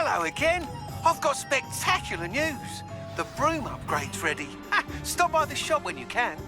Hello again. I've got spectacular news. The broom upgrade's ready. Stop by the shop when you can.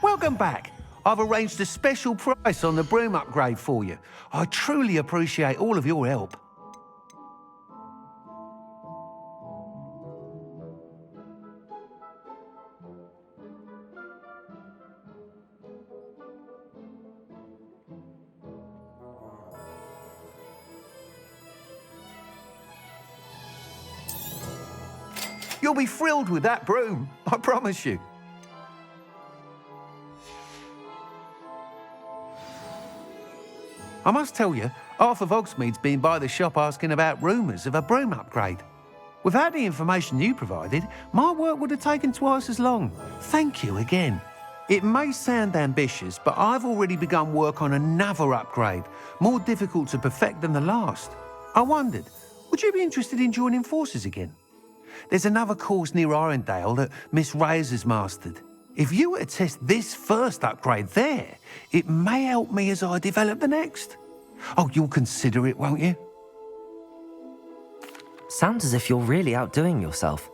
Welcome back. I've arranged a special price on the broom upgrade for you. I truly appreciate all of your help. You'll be thrilled with that broom, I promise you. I must tell you, half of Hogsmeade's been by the shop asking about rumours of a broom upgrade. Without the information you provided, my work would have taken twice as long. Thank you again. It may sound ambitious, but I've already begun work on another upgrade, more difficult to perfect than the last. I wondered, would you be interested in joining forces again? There's another course near Arendelle that Miss Reyes has mastered. If you were to test this first upgrade there, it may help me as I develop the next. Oh, you'll consider it, won't you? Sounds as if you're really outdoing yourself.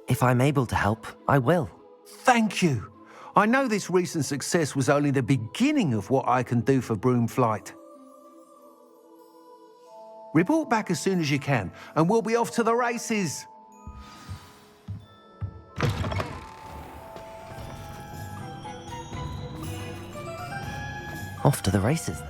If I'm able to help, I will. Thank you. I know this recent success was only the beginning of what I can do for broom flight. Report back as soon as you can, and we'll be off to the races. Off to the races, then.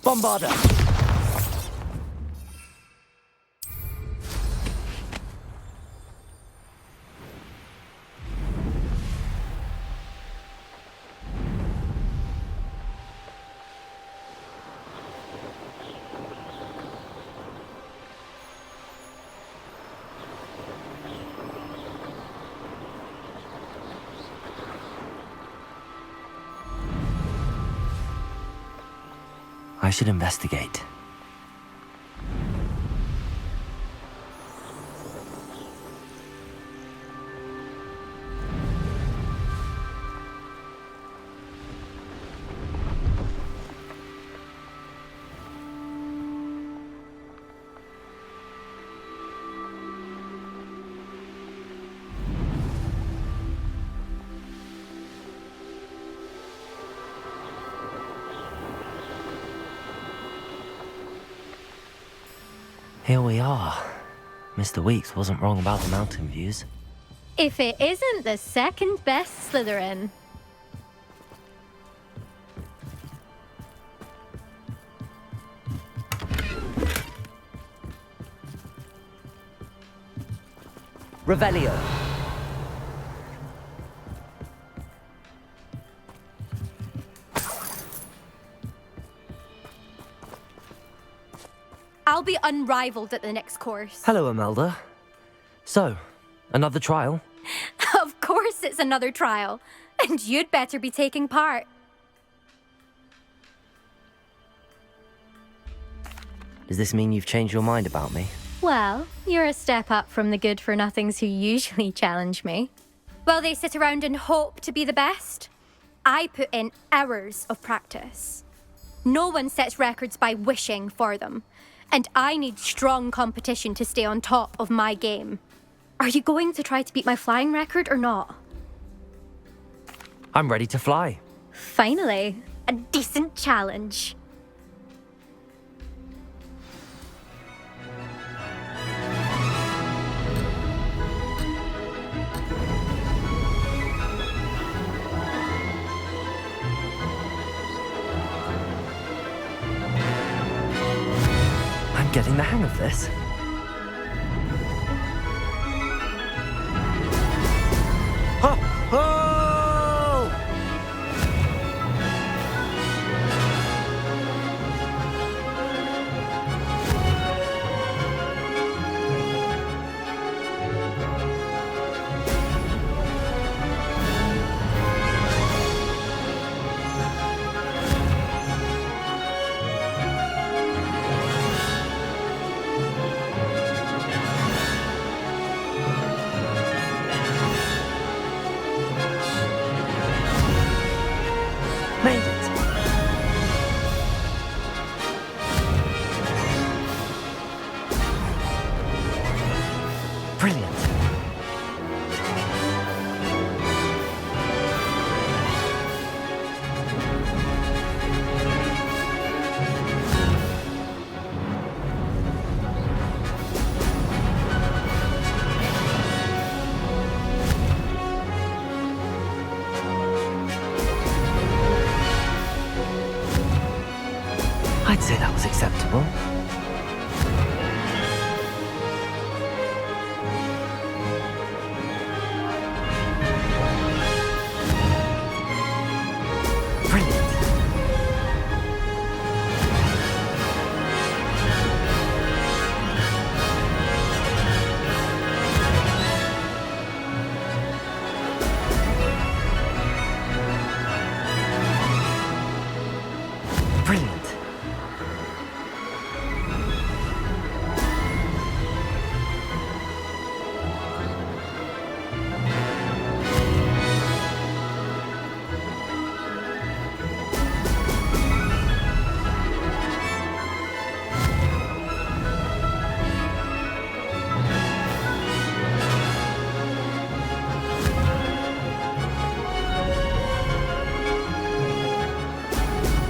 Bombarda! I should investigate. Here we are. Mr. Weeks wasn't wrong about the mountain views. If it isn't the second best Slytherin. Revelio. I'll be unrivaled at the next course. Hello, Imelda. So, another trial? Of course it's another trial. And you'd better be taking part. Does this mean you've changed your mind about me? Well, you're a step up from the good-for-nothings who usually challenge me. While they sit around and hope to be the best, I put in hours of practice. No one sets records by wishing for them. And I need strong competition to stay on top of my game. Are you going to try to beat my flying record or not? I'm ready to fly. Finally, a decent challenge. I'm getting the hang of this. Ho! Ho! Made it! Brilliant. I'd say that was acceptable. Brilliant. Brilliant.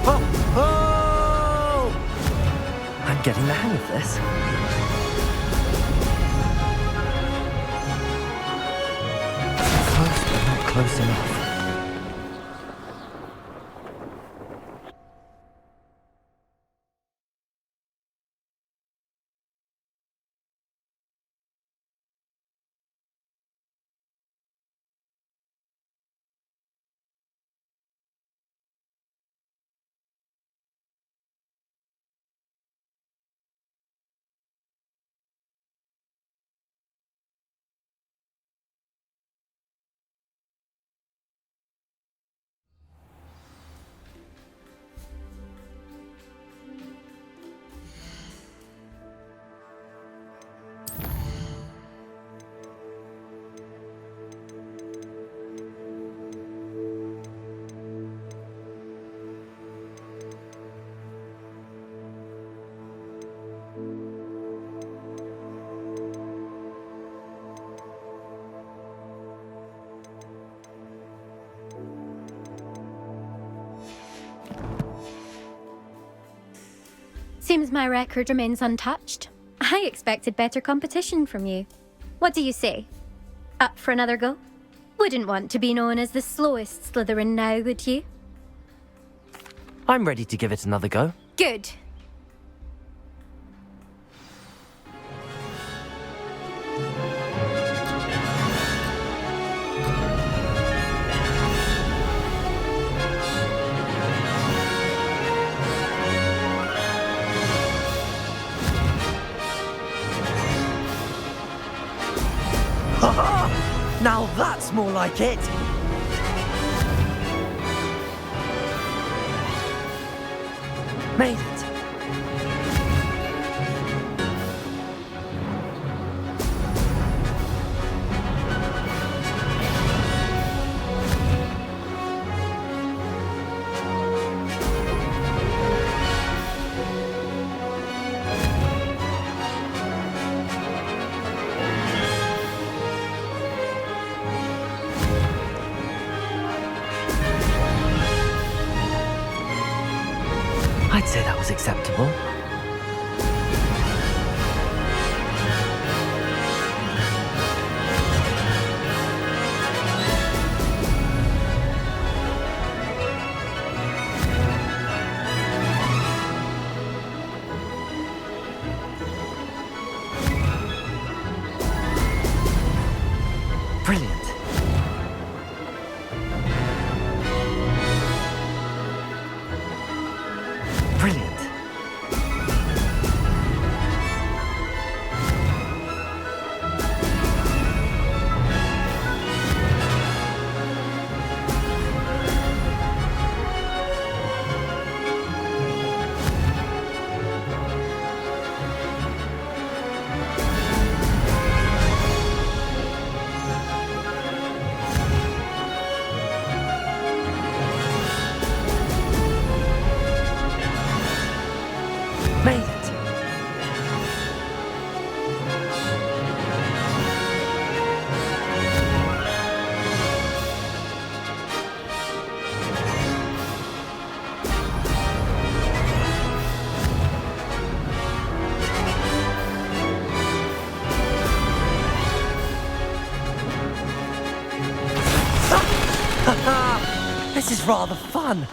Ho! Ho! I'm getting the hang of this. Close, but not close enough. Seems my record remains untouched. I expected better competition from you. What do you say? Up for another go? Wouldn't want to be known as the slowest Slytherin now, would you? I'm ready to give it another go. Good. Now that's more like it! Made it! I'd say that was acceptable. Brilliant. Brilliant. Made it. This is rather fun.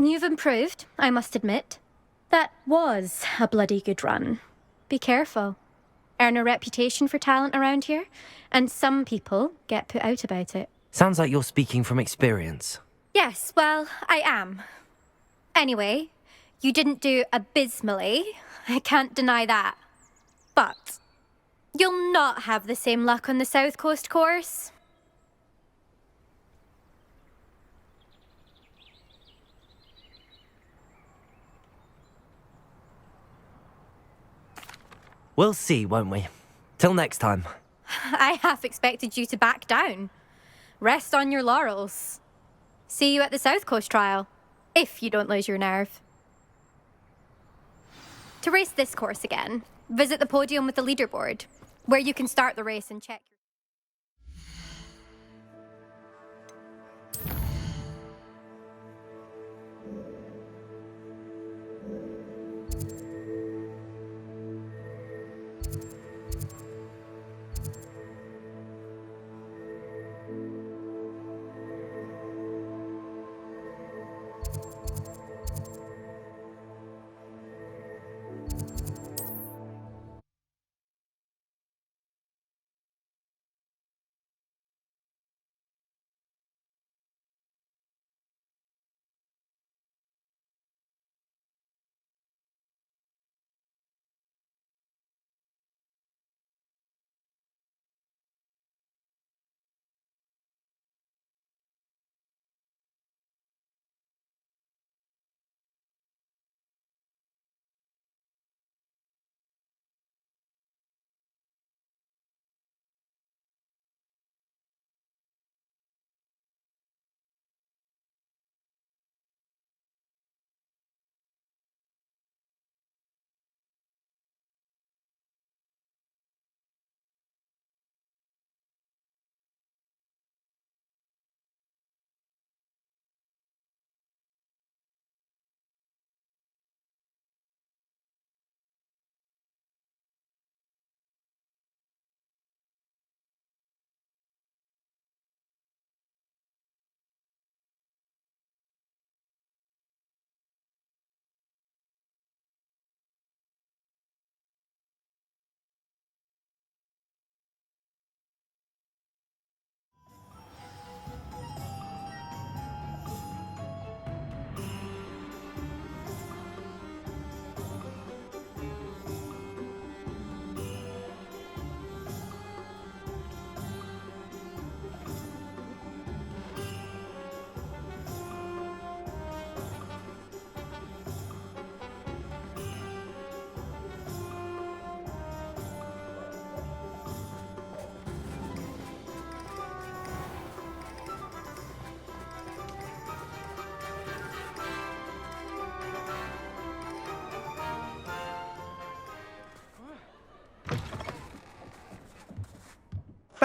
You've improved, I must admit. That was a bloody good run. Be careful. Earn a reputation for talent around here, and some people get put out about it. Sounds like you're speaking from experience. Yes, well, I am. Anyway, you didn't do abysmally. I can't deny that. But you'll not have the same luck on the South Coast course. We'll see, won't we? Till next time. I half expected you to back down. Rest on your laurels. See you at the South Coast trial, if you don't lose your nerve. To race this course again, visit the podium with the leaderboard, where you can start the race and check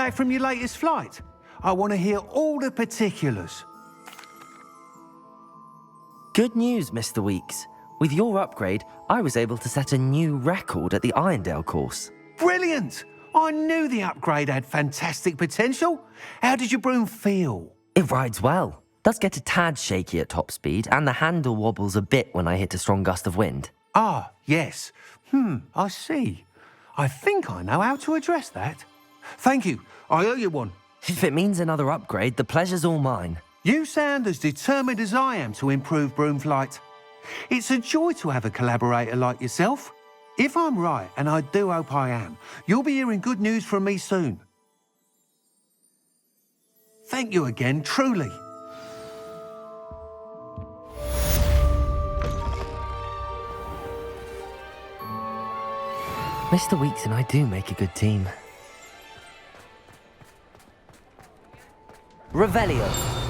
back from your latest flight? I want to hear all the particulars. Good news, Mr. Weeks. With your upgrade, I was able to set a new record at the Irondale course. Brilliant! I knew the upgrade had fantastic potential. How did your broom feel? It rides well. Does get a tad shaky at top speed, and the handle wobbles a bit when I hit a strong gust of wind. Ah, yes. I see. I think I know how to address that. Thank you. I owe you one. If it means another upgrade, the pleasure's all mine. You sound as determined as I am to improve broom flight. It's a joy to have a collaborator like yourself. If I'm right, and I do hope I am, you'll be hearing good news from me soon. Thank you again, truly. Mr. Weeks and I do make a good team. Revelio.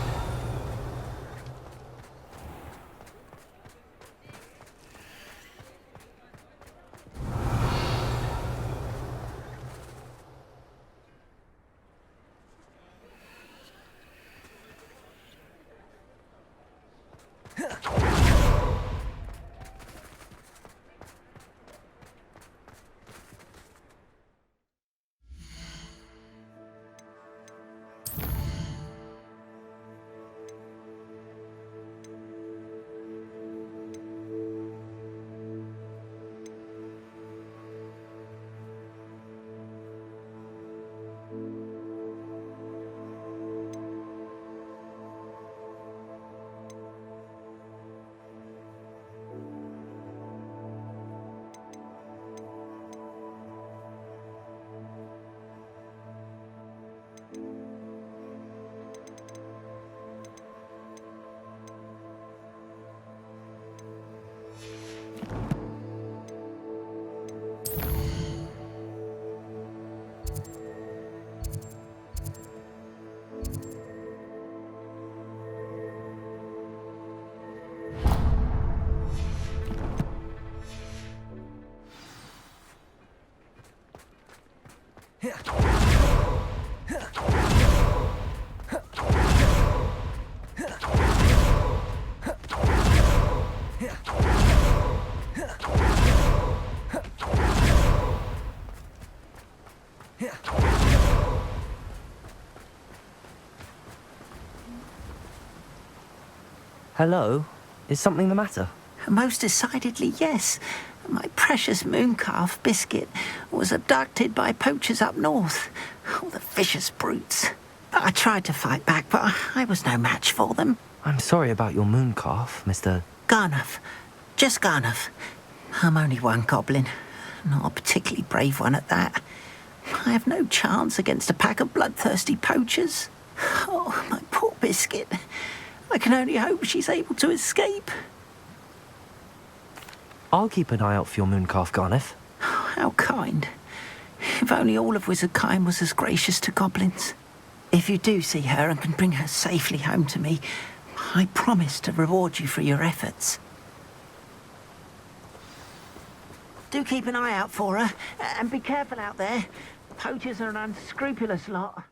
Hello? Is something the matter? Most decidedly, yes. My precious mooncalf, Biscuit, was abducted by poachers up north. Oh, the vicious brutes. I tried to fight back, but I was no match for them. I'm sorry about your mooncalf, Mr. Garnuff. Just Garnuff. I'm only one goblin. Not a particularly brave one at that. I have no chance against a pack of bloodthirsty poachers. Oh, my poor Biscuit. I can only hope she's able to escape. I'll keep an eye out for your mooncalf, Garniff. Oh, how kind. If only all of Wizardkind was as gracious to goblins. If you do see her and can bring her safely home to me, I promise to reward you for your efforts. Do keep an eye out for her, and be careful out there. Poachers are an unscrupulous lot.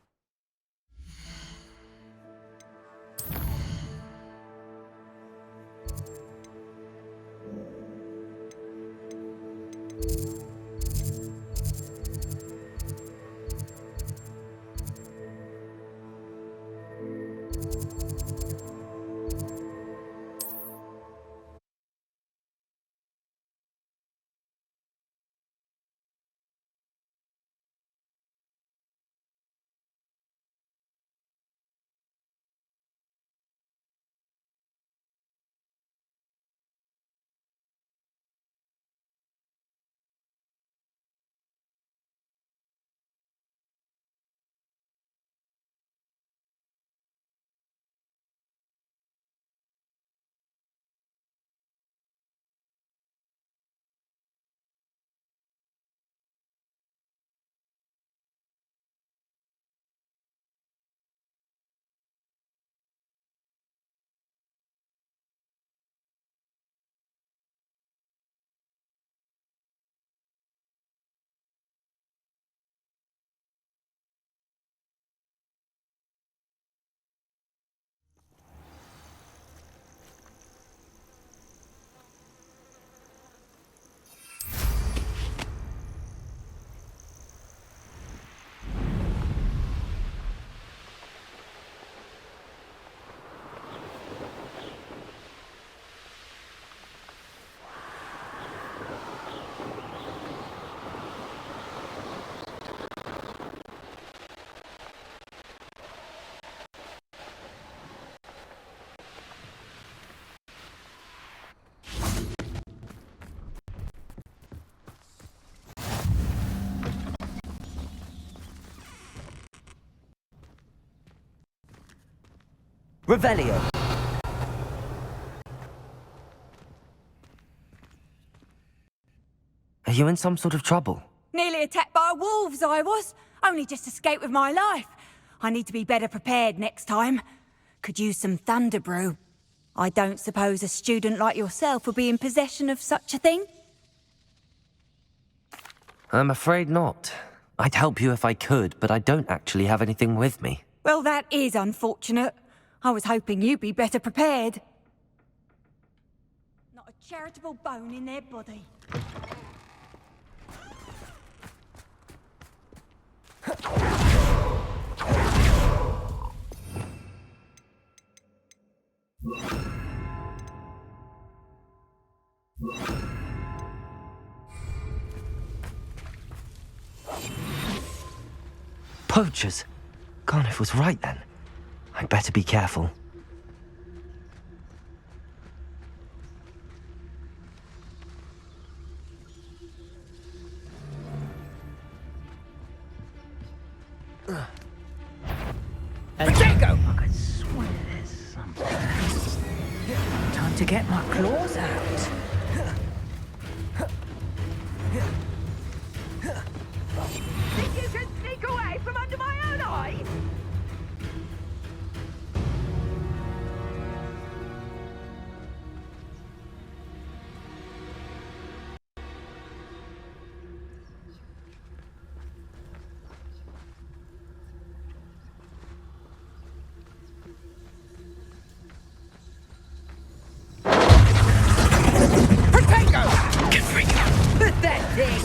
Revelio. Are you in some sort of trouble? Nearly attacked by wolves, I was. Only just escaped with my life. I need to be better prepared next time. Could use some thunder brew. I don't suppose a student like yourself would be in possession of such a thing? I'm afraid not. I'd help you if I could, but I don't actually have anything with me. Well, that is unfortunate. I was hoping you'd be better prepared. Not a charitable bone in their body. Poachers? Garniff was right then. I'd better be careful. Potato! I could swear there's something. Time to get my claws out. Think you can sneak away from under my own eyes? Potato! Pathetic!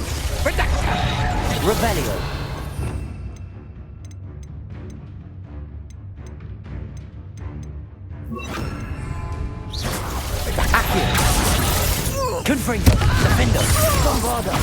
Revelio. Accio. Confringo. Defendo. Bombarda.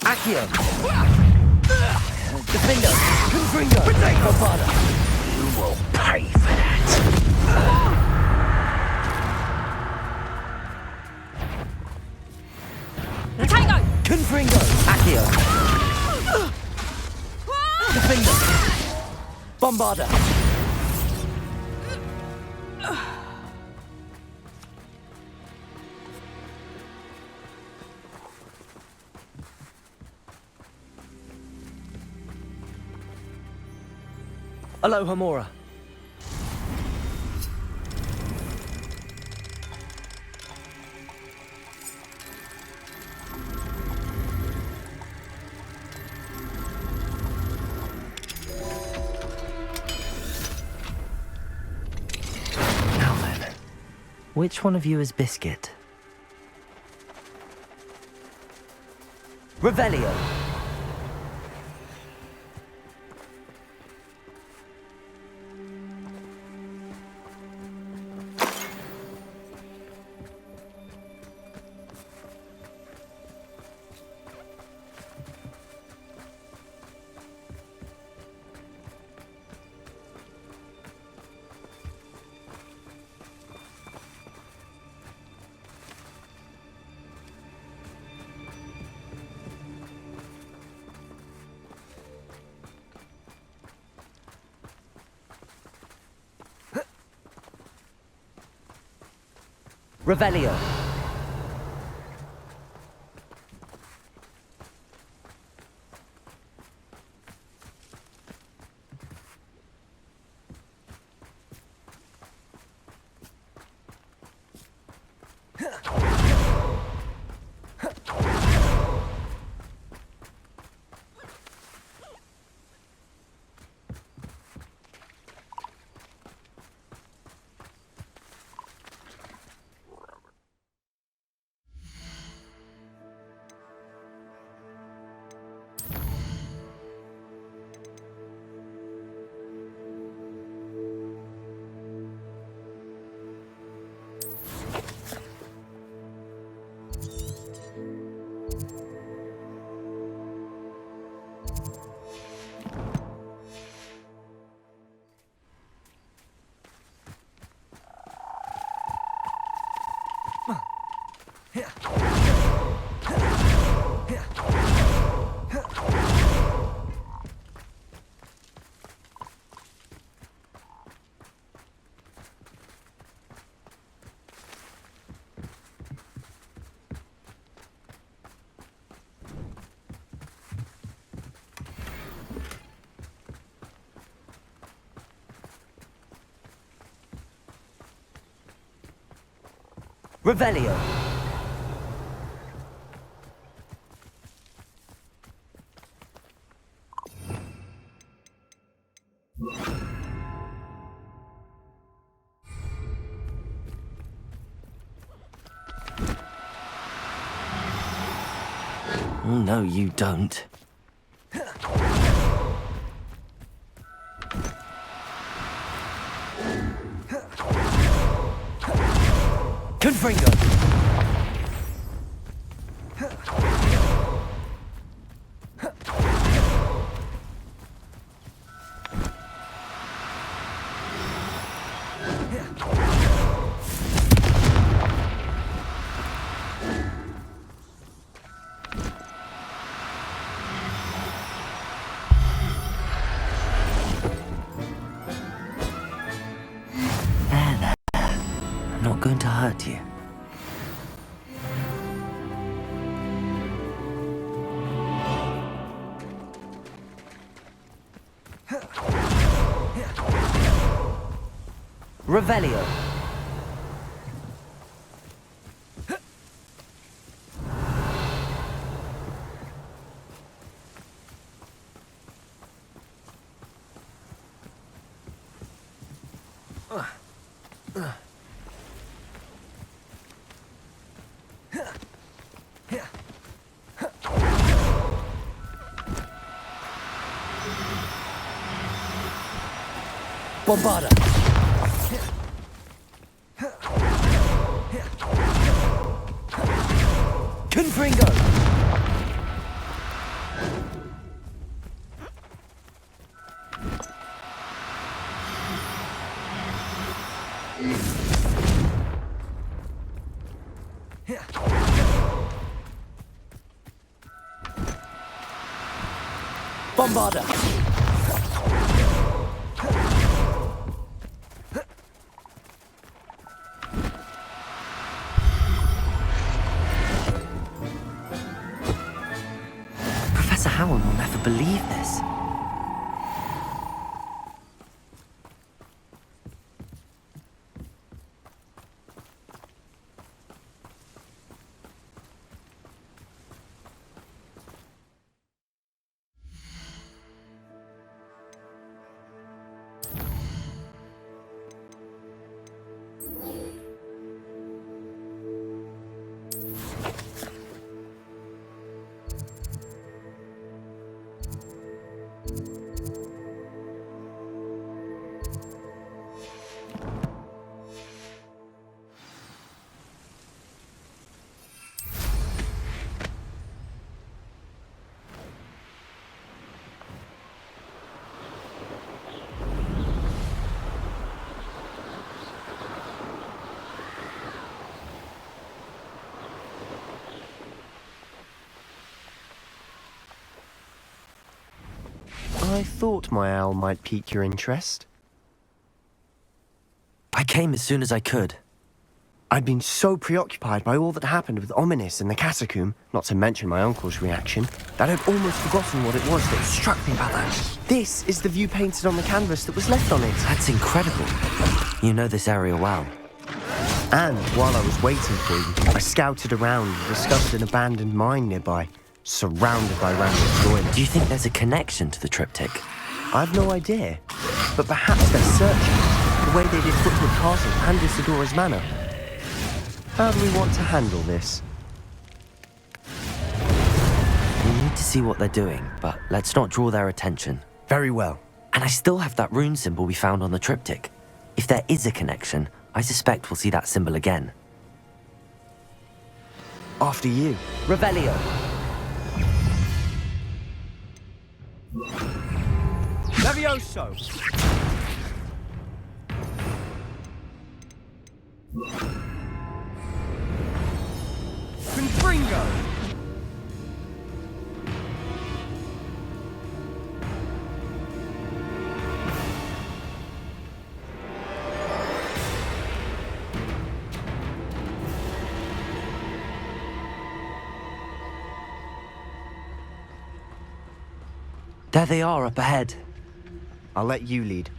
Accio. Defendo. Confringo. Bombarda. You will pay for that. Potato! Confringo. Accio. Defendo. Bombarda. Aloha Mora. Now then, which one of you is Biscuit? Revelio. Revelio. Revelio. Oh, no, you don't. Confringo! I'm not going to hurt you. Revelio. Bombarda. Confringo. Bombarda. Professor Howard will never believe this. I thought my owl might pique your interest. I came as soon as I could. I'd been so preoccupied by all that happened with Ominis and the catacomb, not to mention my uncle's reaction, that I'd almost forgotten what it was that struck me about that. This is the view painted on the canvas that was left on it. That's incredible. You know this area well. And while I was waiting for you, I scouted around and discovered an abandoned mine nearby, surrounded by random ruins. Do you think there's a connection to the triptych? I've no idea, but perhaps they're searching the way they did Footwood Castle and Isidora's Manor. How do we want to handle this? We need to see what they're doing, but let's not draw their attention. Very well. And I still have that rune symbol we found on the triptych. If there is a connection, I suspect we'll see that symbol again. After you. Revelio. Levioso! Confringo! There they are up ahead. I'll let you lead.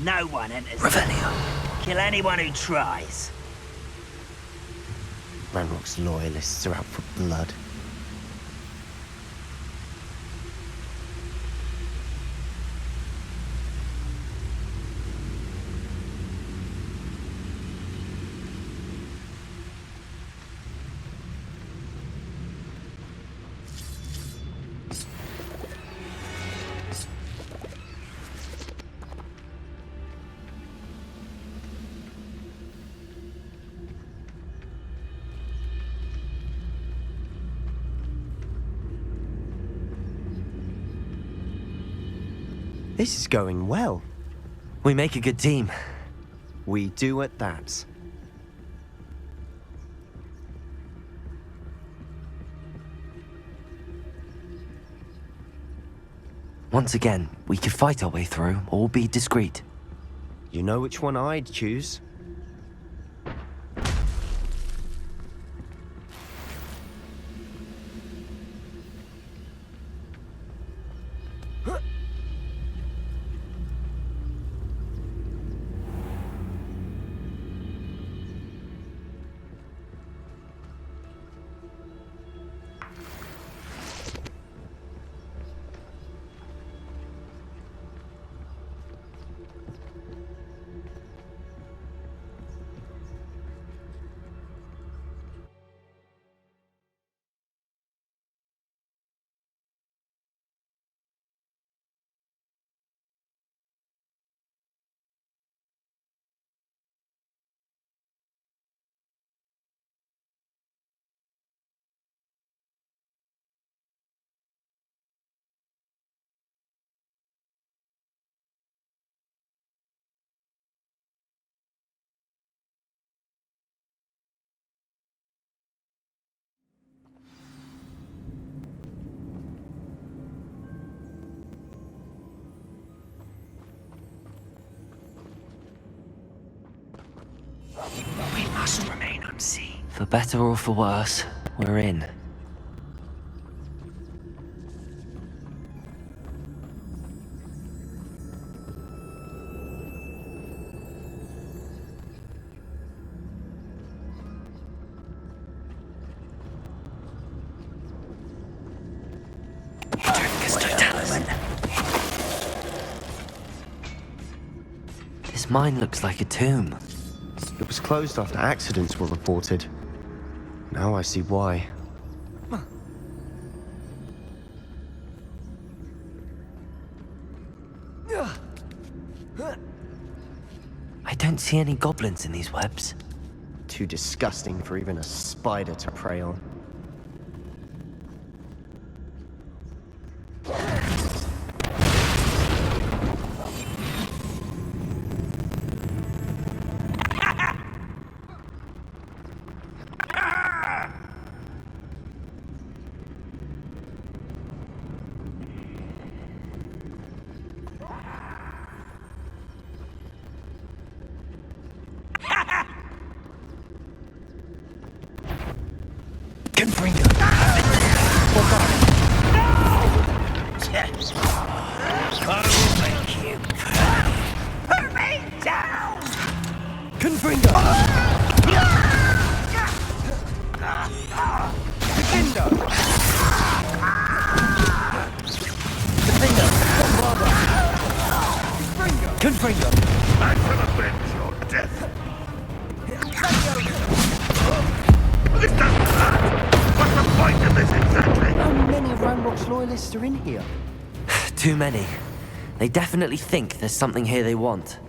No one enters. Revelio. Kill anyone who tries. Ranrock's loyalists are out for blood. This is going well. We make a good team. We do at that. Once again, we could fight our way through or be discreet. You know which one I'd choose? We must remain unseen. For better or for worse, we're in. This mine looks like a tomb. It was closed after accidents were reported. Now I see why. I don't see any goblins in these webs. Too disgusting for even a spider to prey on. How many of Ranrock's loyalists are in here? Too many. They definitely think there's something here they want.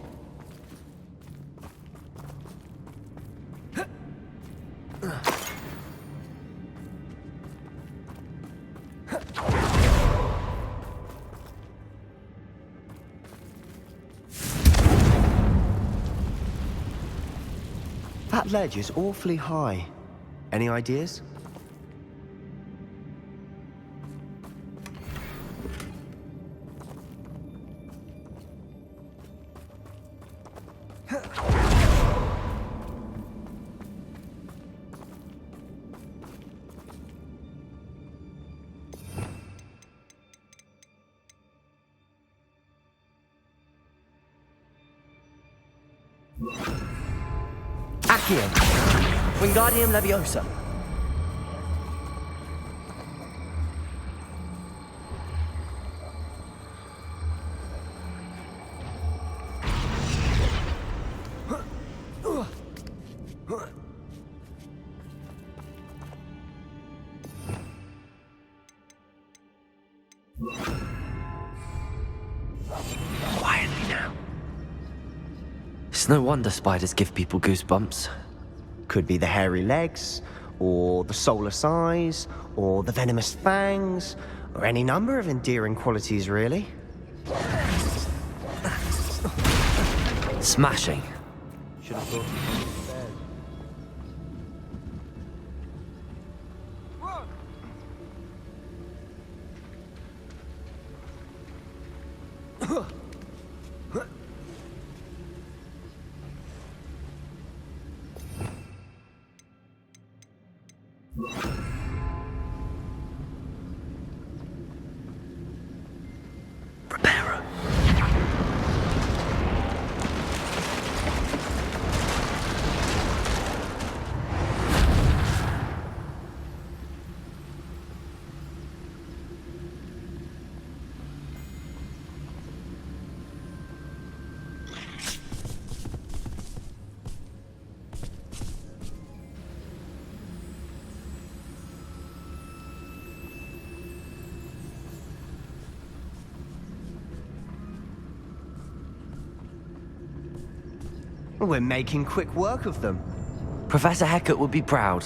That ledge is awfully high. Any ideas? Accio! Wingardium Leviosa! Quietly now. It's no wonder spiders give people goosebumps. Could be the hairy legs, or the soulless eyes, or the venomous fangs, or any number of endearing qualities, really. Smashing. Should have thought. Preparo. We're making quick work of them. Professor Hecat would be proud.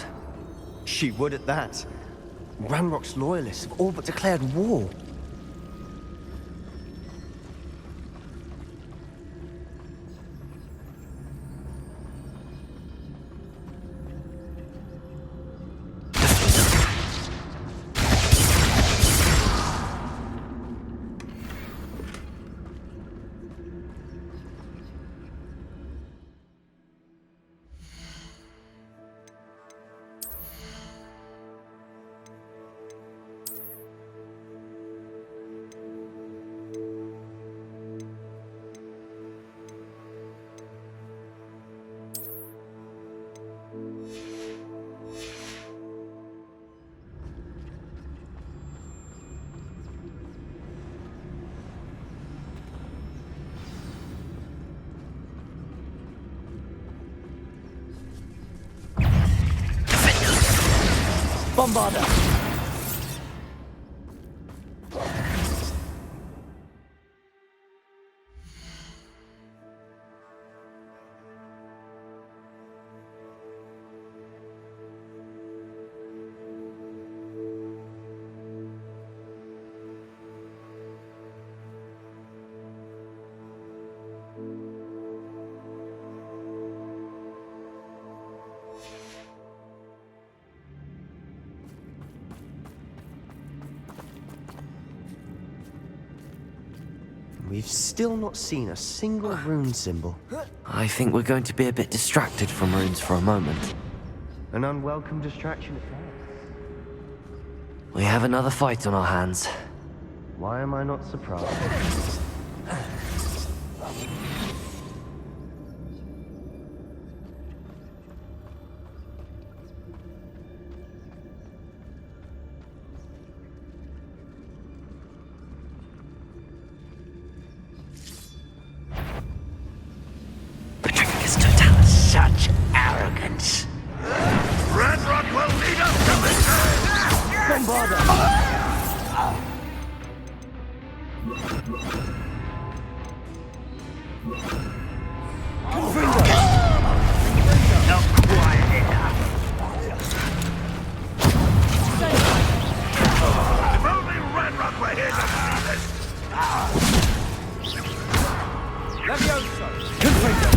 She would at that. Ranrock's loyalists have all but declared war. Bombarda! We've still not seen a single rune symbol. I think we're going to be a bit distracted from runes for a moment. An unwelcome distraction at best. We have another fight on our hands. Why am I not surprised? Such arrogance. Ranrock will lead us to victory! Bombarda! Not quite enough. If only Ranrock were here to see this. Levioso! Confringo!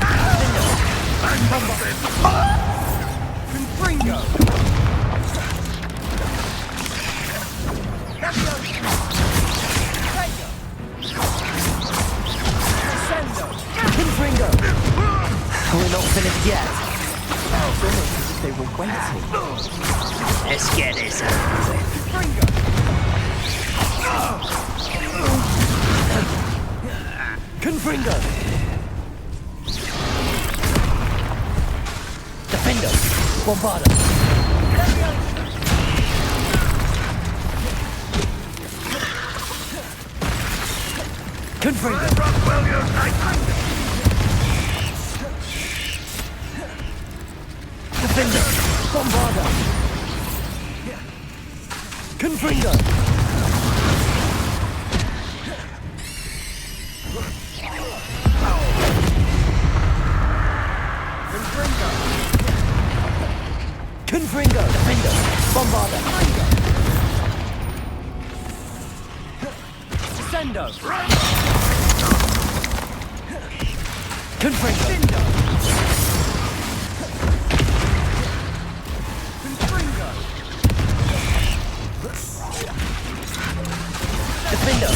Confringo! We're not finished yet. It's almost as if they were waiting. Let's get this over with. Confringo! Defender! Bombarda! Confringo! Ranrock will unite. Defender! Bombarda! Confringo! Confringo! Defender! Bombarda! Descendo! Confringo! Confringo! Defender!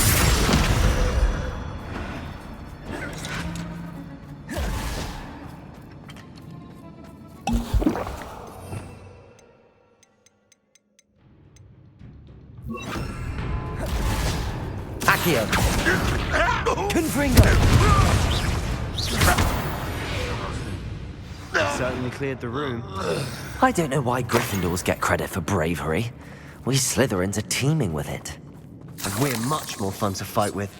Accio! Confringo! Certainly cleared the room. I don't know why Gryffindors get credit for bravery. We Slytherins are teeming with it. And we're much more fun to fight with.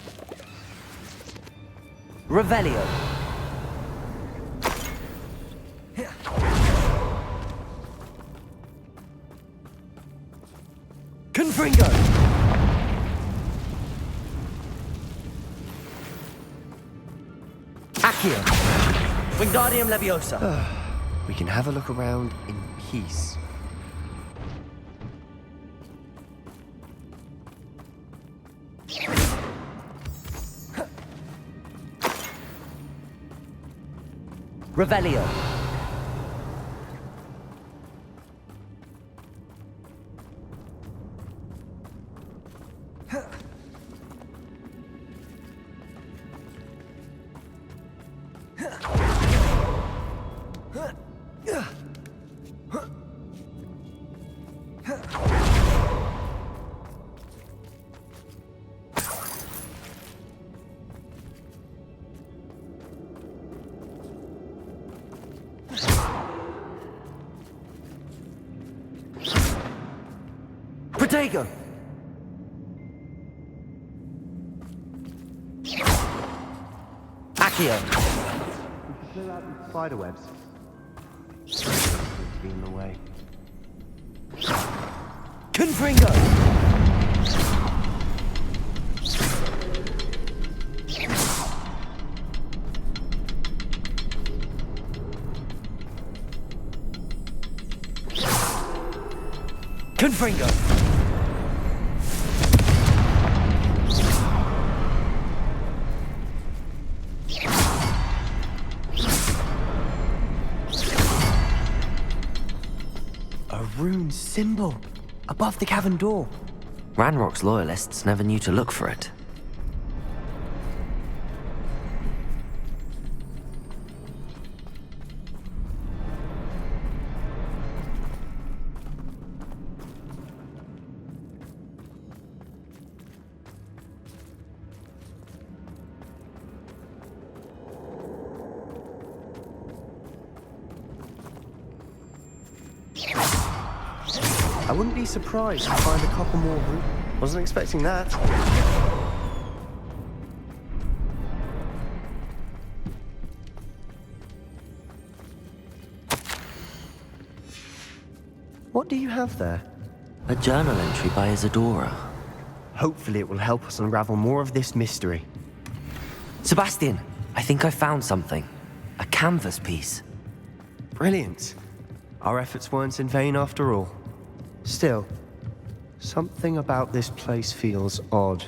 Revelio! Confringo! Accio! Wingardium Leviosa! We can have a look around in peace. Revelio! Protego! Accio! Clear out these spider webs. Seems to be in the way. Confringo! Confringo! A rune symbol above the cavern door. Ranrock's loyalists never knew to look for it. I wouldn't be surprised to find a couple more rune. Wasn't expecting that. What do you have there? A journal entry by Isadora. Hopefully it will help us unravel more of this mystery. Sebastian, I think I found something. A canvas piece. Brilliant. Our efforts weren't in vain after all. Still, something about this place feels odd.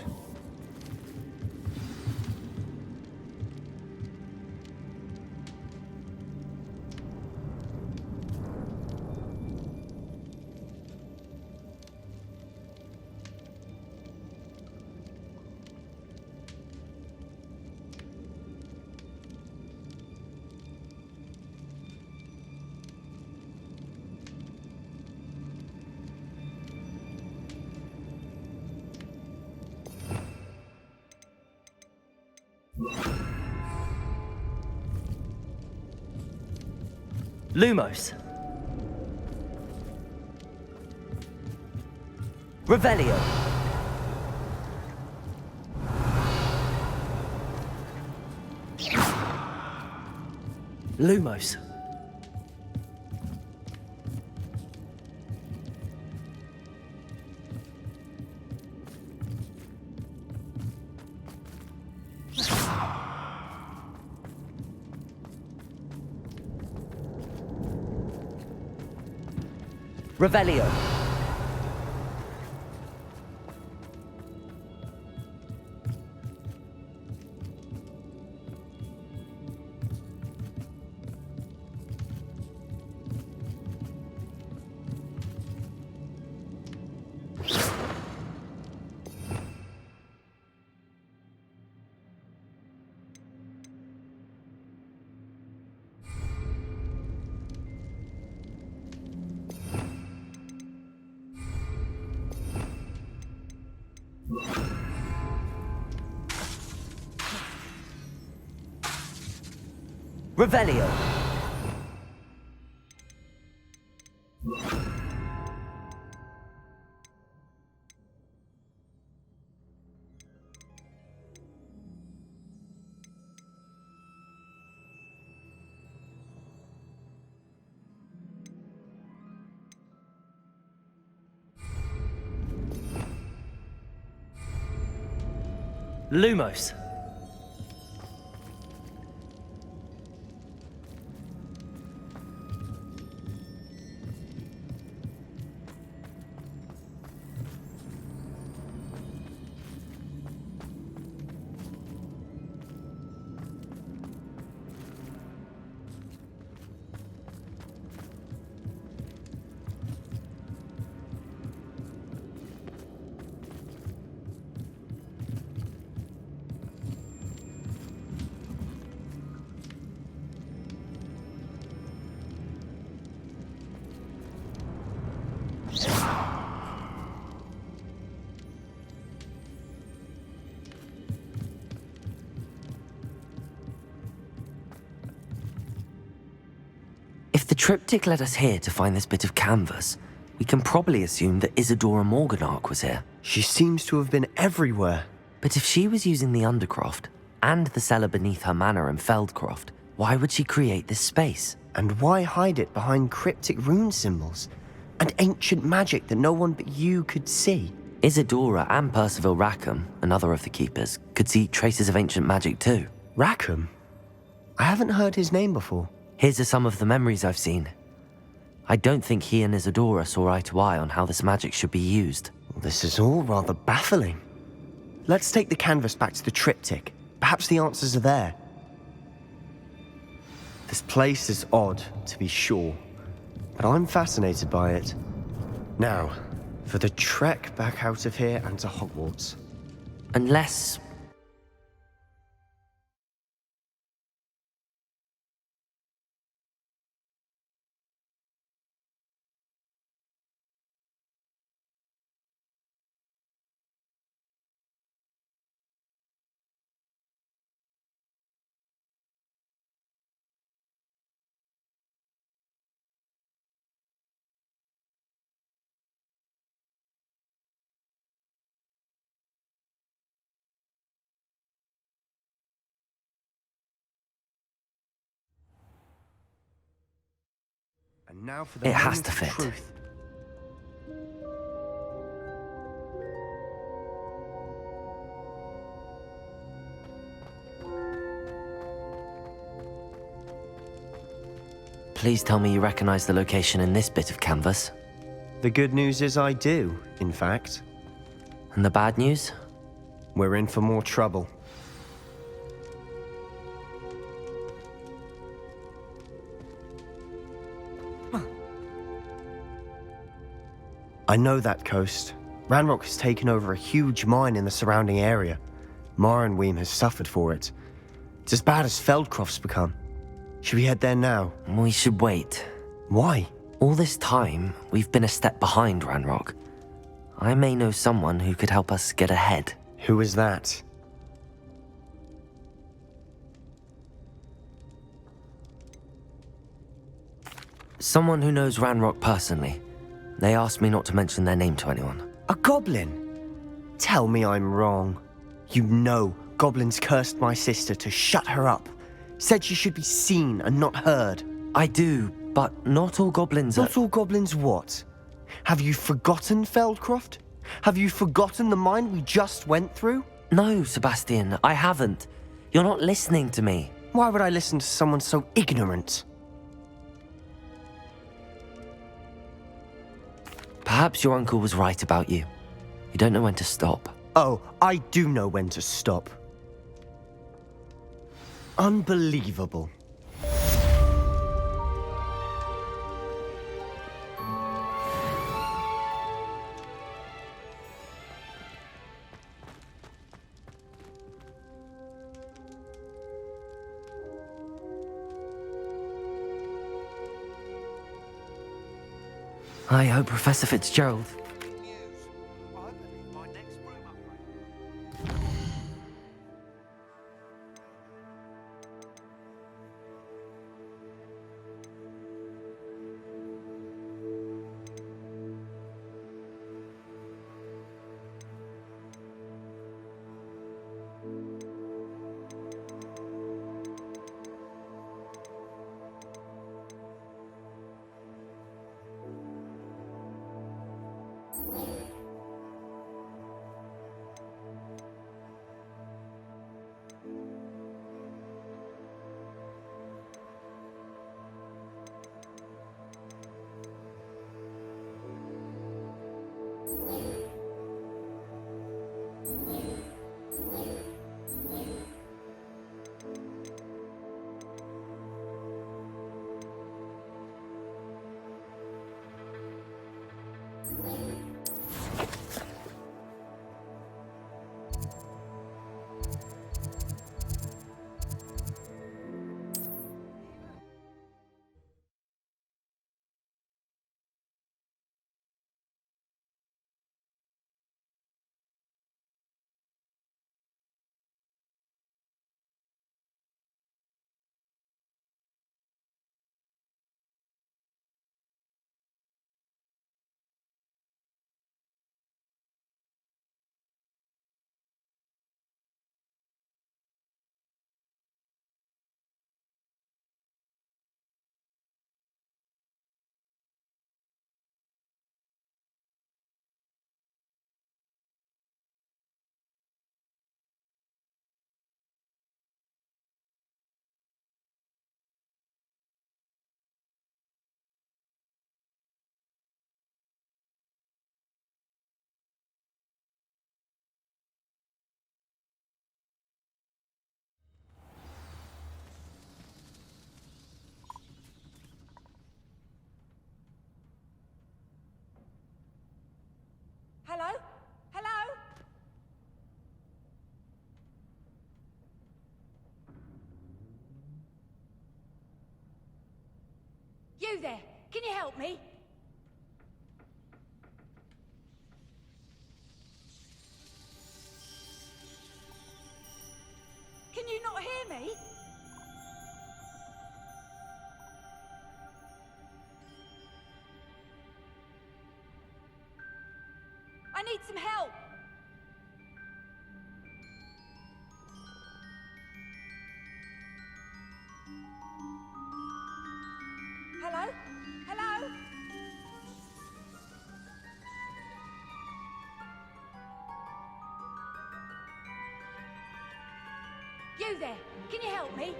Lumos. Revelio. Lumos. Revelio. Revelio. Lumos. If the triptych led us here to find this bit of canvas, we can probably assume that Isadora Morganach was here. She seems to have been everywhere. But if she was using the Undercroft and the cellar beneath her manor in Feldcroft, why would she create this space? And why hide it behind cryptic rune symbols? And ancient magic that no one but you could see? Isadora and Percival Rackham, another of the keepers, could see traces of ancient magic too. Rackham? I haven't heard his name before. His are some of the memories I've seen. I don't think he and Isadora saw eye to eye on how this magic should be used. This is all rather baffling. Let's take the canvas back to the triptych. Perhaps the answers are there. This place is odd, to be sure, but I'm fascinated by it. Now, for the trek back out of here and to Hogwarts. Unless... And now for the It has moment to of fit. truth. Please tell me you recognize the location in this bit of canvas. The good news is I do, in fact. And the bad news? We're in for more trouble. I know that coast. Ranrock has taken over a huge mine in the surrounding area. Morinweem has suffered for it. It's as bad as Feldcroft's become. Should we head there now? We should wait. Why? All this time, we've been a step behind Ranrock. I may know someone who could help us get ahead. Who is that? Someone who knows Ranrock personally. They asked me not to mention their name to anyone. A goblin? Tell me I'm wrong. You know goblins cursed my sister to shut her up. Said she should be seen and not heard. I do, but not all goblins are... Not all goblins what? Have you forgotten Feldcroft? Have you forgotten the mine we just went through? No, Sebastian, I haven't. You're not listening to me. Why would I listen to someone so ignorant? Perhaps your uncle was right about you. You don't know when to stop. Oh, I do know when to stop. Unbelievable. I hope Professor Fitzgerald... News. I believe my next broom upgrade. Hello? Hello? You there, can you help me? Can you not hear me? I need some help. Hello? Hello? You there, can you help me?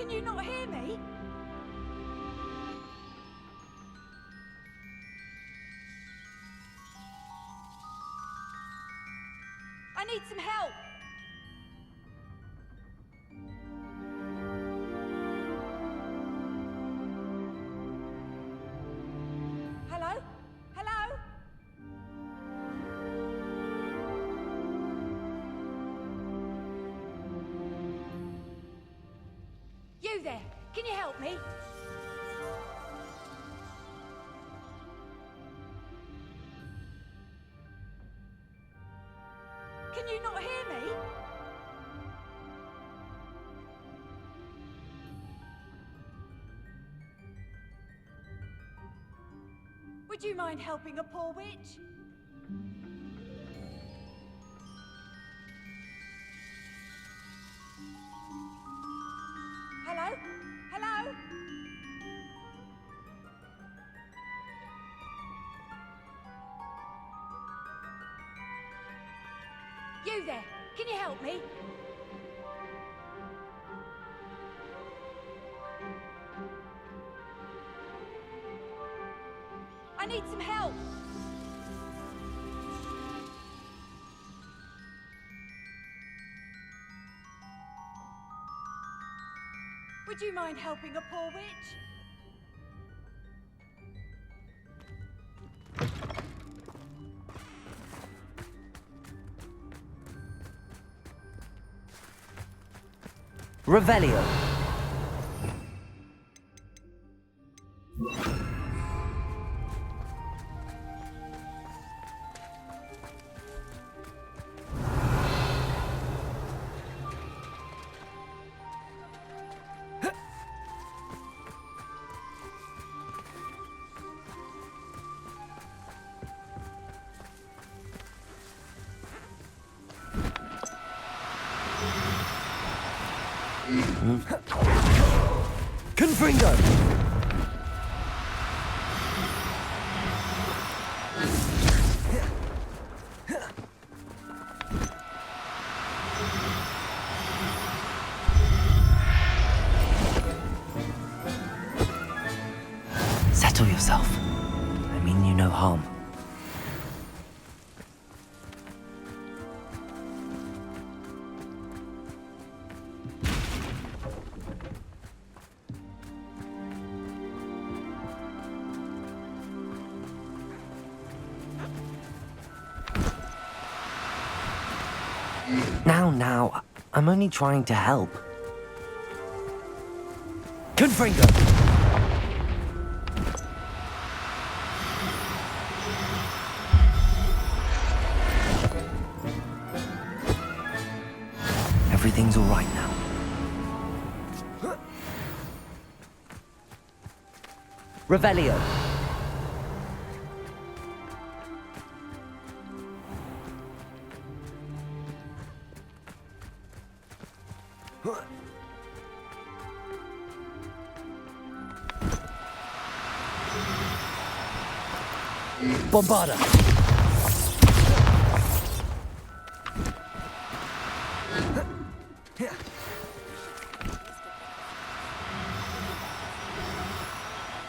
Can you not hear me? I need some help. Hello? Hello? You there, can you help me? Can you not hear me? Would you mind helping a poor witch? Hello? Hello? You there, can you help me? I need some help. Would you mind helping a poor witch? Revelio. Confringo! Settle yourself. I mean you no harm. Now, I'm only trying to help. Confringo! Everything's all right now. Revelio. Bombarda.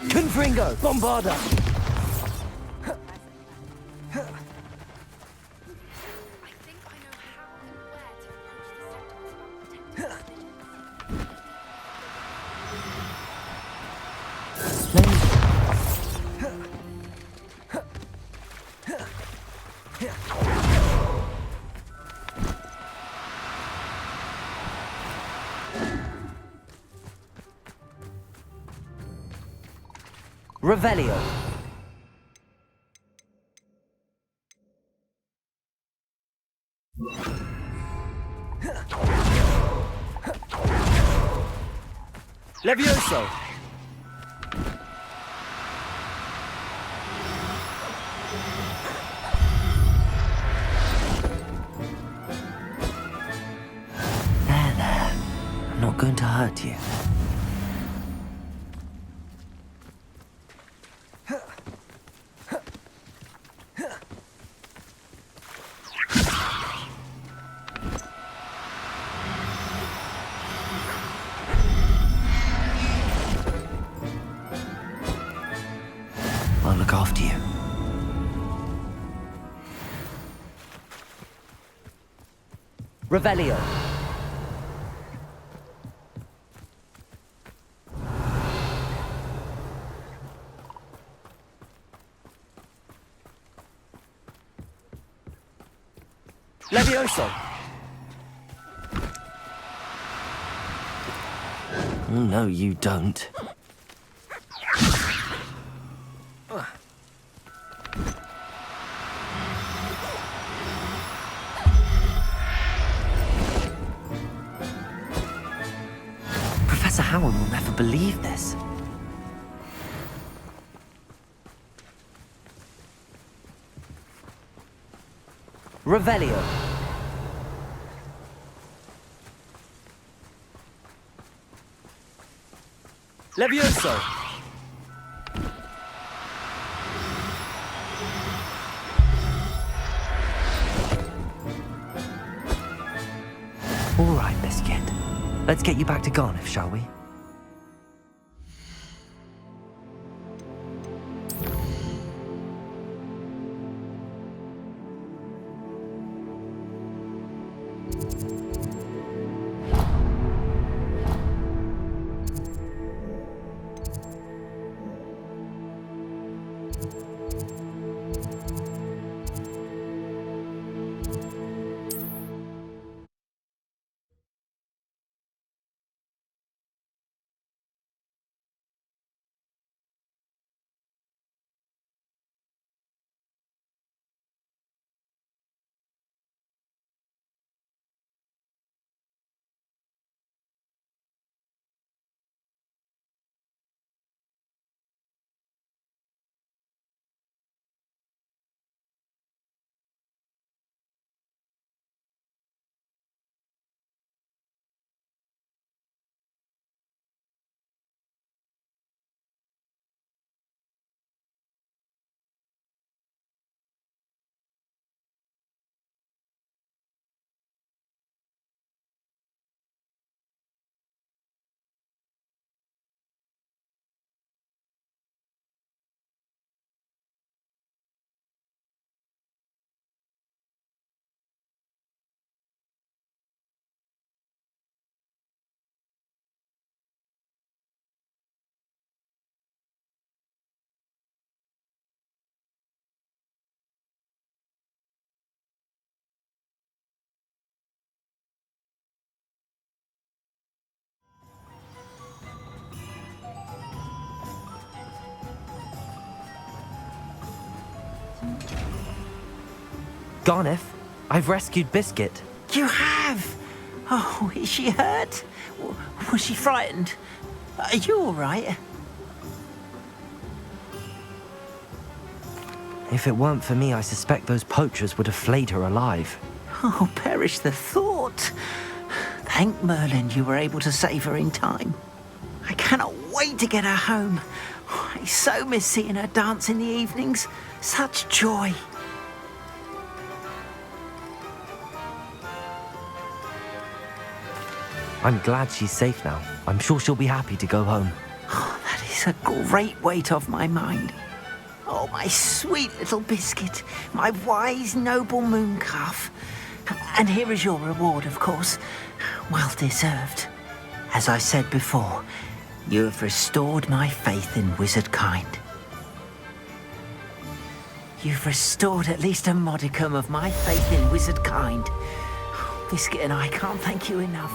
Confringo. Bombarda. Revelio. Levioso. There. I'm not going to hurt you. Revelio. Levioso. Oh, no, you don't. Professor Howard will never believe this. Revelio. Levioso. All right, Biscuit. Let's get you back to Garniff, shall we? Garniff, I've rescued Biscuit. You have? Oh, is she hurt? Was she frightened? Are you all right? If it weren't for me, I suspect those poachers would have flayed her alive. Oh, perish the thought. Thank Merlin you were able to save her in time. I cannot wait to get her home. I so miss seeing her dance in the evenings. Such joy. I'm glad she's safe now. I'm sure she'll be happy to go home. Oh, that is a great weight off my mind. Oh, my sweet little Biscuit, my wise, noble moon calf. And here is your reward, of course. Well deserved. As I said before, you have restored my faith in wizard kind. You've restored at least a modicum of my faith in wizard kind. Biscuit and I can't thank you enough.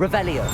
Revelio.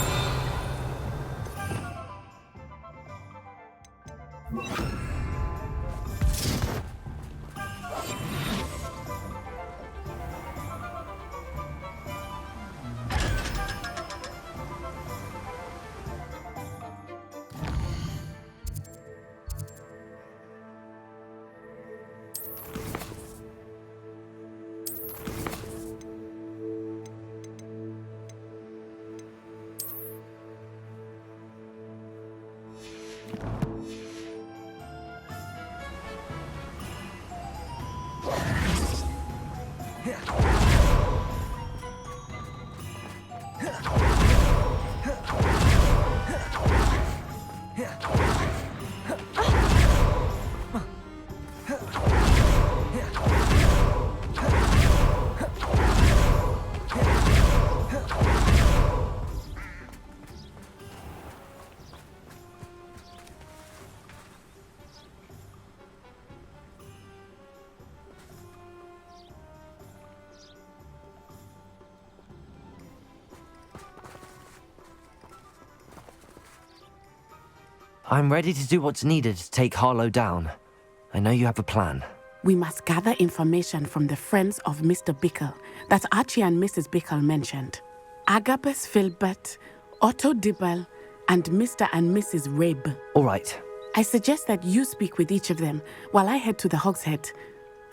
I'm ready to do what's needed to take Harlow down. I know you have a plan. We must gather information from the friends of Mr. Bickle that Archie and Mrs. Bickle mentioned. Agabus Filbert, Otto Dibble, and Mr. and Mrs. Rabe. All right. I suggest that you speak with each of them while I head to the Hogshead.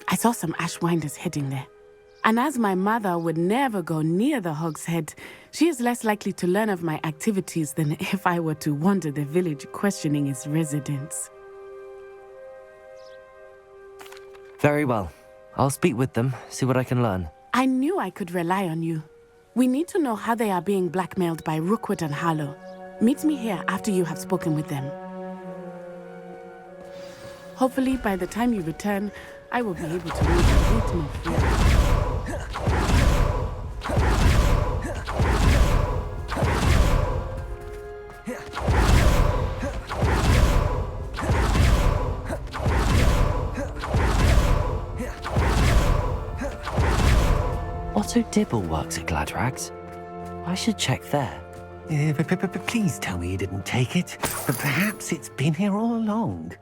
I saw some Ashwinders heading there. And as my mother would never go near the Hogshead, she is less likely to learn of my activities than if I were to wander the village questioning its residents. Very well. I'll speak with them, see what I can learn. I knew I could rely on you. We need to know how they are being blackmailed by Rookwood and Harlow. Meet me here after you have spoken with them. Hopefully, by the time you return, I will be able to leave a bit more fear. Otto Dibble works at Gladrags. I should check there. Please tell me you didn't take it. But perhaps it's been here all along.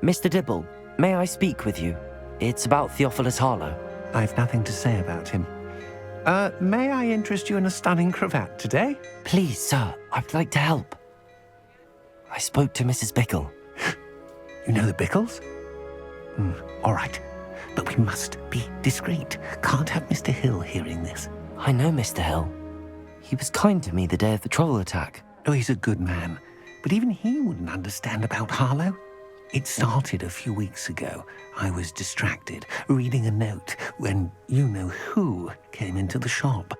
Mr. Dibble, may I speak with you? It's about Theophilus Harlow. I've nothing to say about him. May I interest you in a stunning cravat today? Please, sir, I'd like to help. I spoke to Mrs. Bickle. You know the Bickles? All right. But we must be discreet. Can't have Mr. Hill hearing this. I know Mr. Hill. He was kind to me the day of the troll attack. Oh, he's a good man. But even he wouldn't understand about Harlow. It started a few weeks ago. I was distracted, reading a note, when you-know-who came into the shop.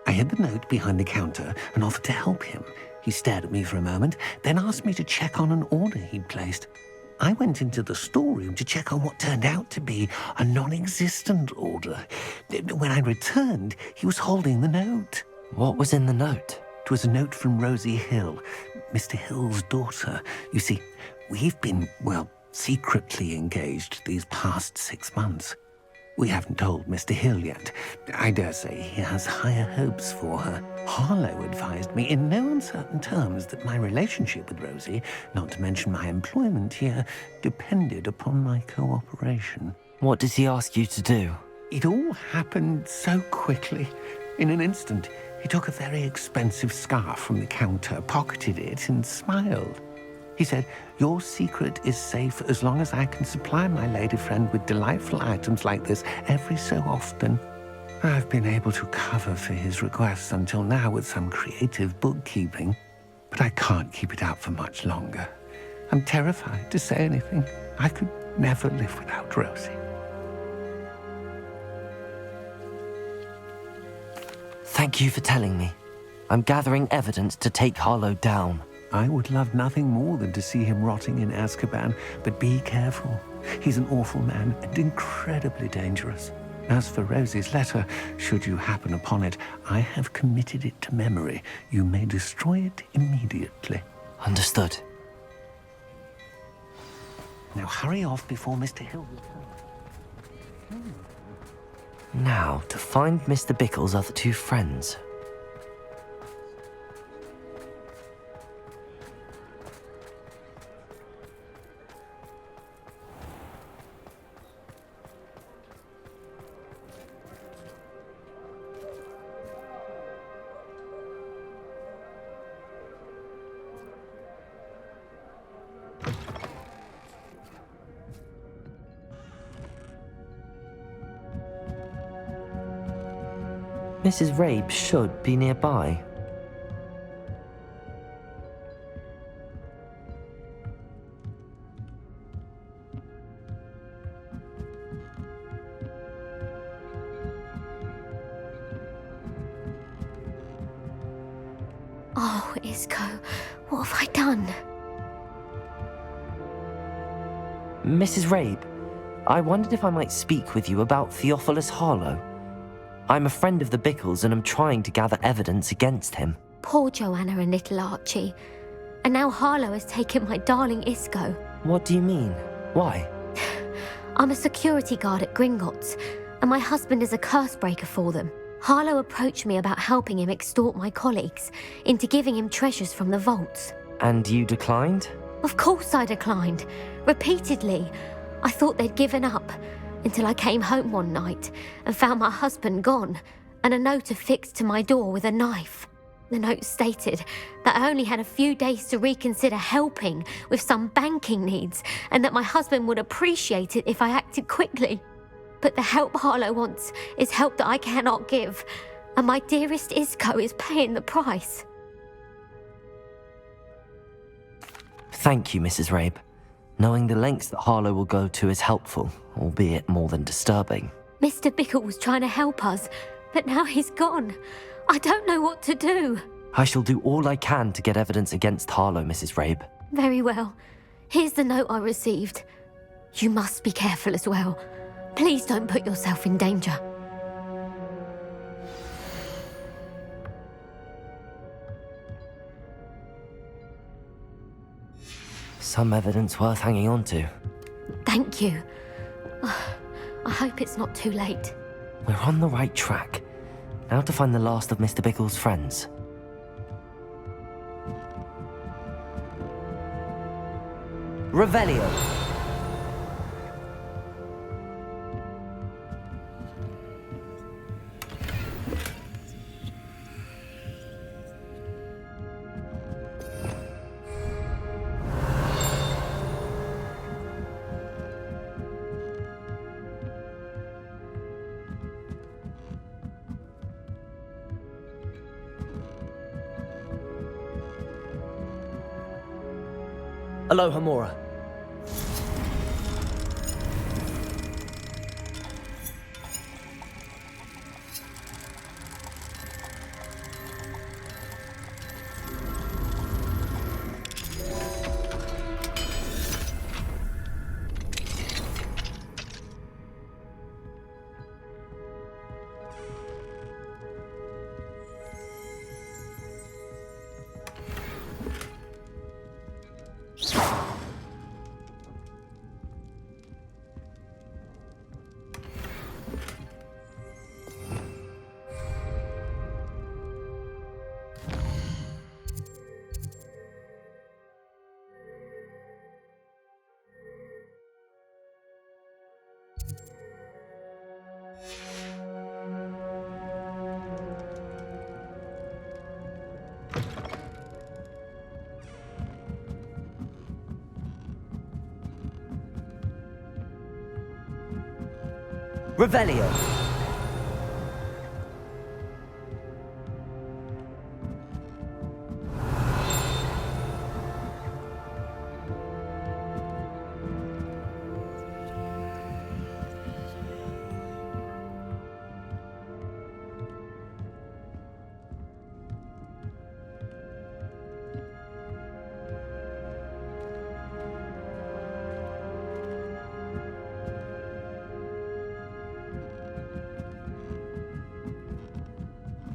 I hid the note behind the counter and offered to help him. He stared at me for a moment, then asked me to check on an order he'd placed. I went into the storeroom to check on what turned out to be a non-existent order. When I returned, he was holding the note. What was in the note? It was a note from Rosie Hill, Mr. Hill's daughter. You see, we've been, secretly engaged these past 6 months. We haven't told Mr. Hill yet. I dare say he has higher hopes for her. Harlow advised me in no uncertain terms that my relationship with Rosie, not to mention my employment here, depended upon my cooperation. What did he ask you to do? It all happened so quickly. In an instant, he took a very expensive scarf from the counter, pocketed it, and smiled. He said, "Your secret is safe as long as I can supply my lady friend with delightful items like this every so often." I've been able to cover for his requests until now with some creative bookkeeping, but I can't keep it out for much longer. I'm terrified to say anything. I could never live without Rosie. Thank you for telling me. I'm gathering evidence to take Harlow down. I would love nothing more than to see him rotting in Azkaban, but be careful. He's an awful man and incredibly dangerous. As for Rosie's letter, should you happen upon it, I have committed it to memory. You may destroy it immediately. Understood. Now hurry off before Mr. Hill returns. Now, to find Mr. Bickle's other two friends. Mrs. Rabe should be nearby. Oh, Isco, what have I done? Mrs. Rabe, I wondered if I might speak with you about Theophilus Harlow. I'm a friend of the Bickles and am trying to gather evidence against him. Poor Joanna and little Archie. And now Harlow has taken my darling Isco. What do you mean? Why? I'm a security guard at Gringotts, and my husband is a curse breaker for them. Harlow approached me about helping him extort my colleagues into giving him treasures from the vaults. And you declined? Of course I declined. Repeatedly. I thought they'd given up, until I came home one night and found my husband gone, and a note affixed to my door with a knife. The note stated that I only had a few days to reconsider helping with some banking needs, and that my husband would appreciate it if I acted quickly. But the help Harlow wants is help that I cannot give, and my dearest Isco is paying the price. Thank you, Mrs. Rabe. Knowing the lengths that Harlow will go to is helpful, albeit more than disturbing. Mr. Bickle was trying to help us, but now he's gone. I don't know what to do. I shall do all I can to get evidence against Harlow, Mrs. Rabe. Very well. Here's the note I received. You must be careful as well. Please don't put yourself in danger. Some evidence worth hanging on to. Thank you. I hope it's not too late. We're on the right track. Now to find the last of Mr. Bickle's friends. Revelio. Aloha Mora. Revelio.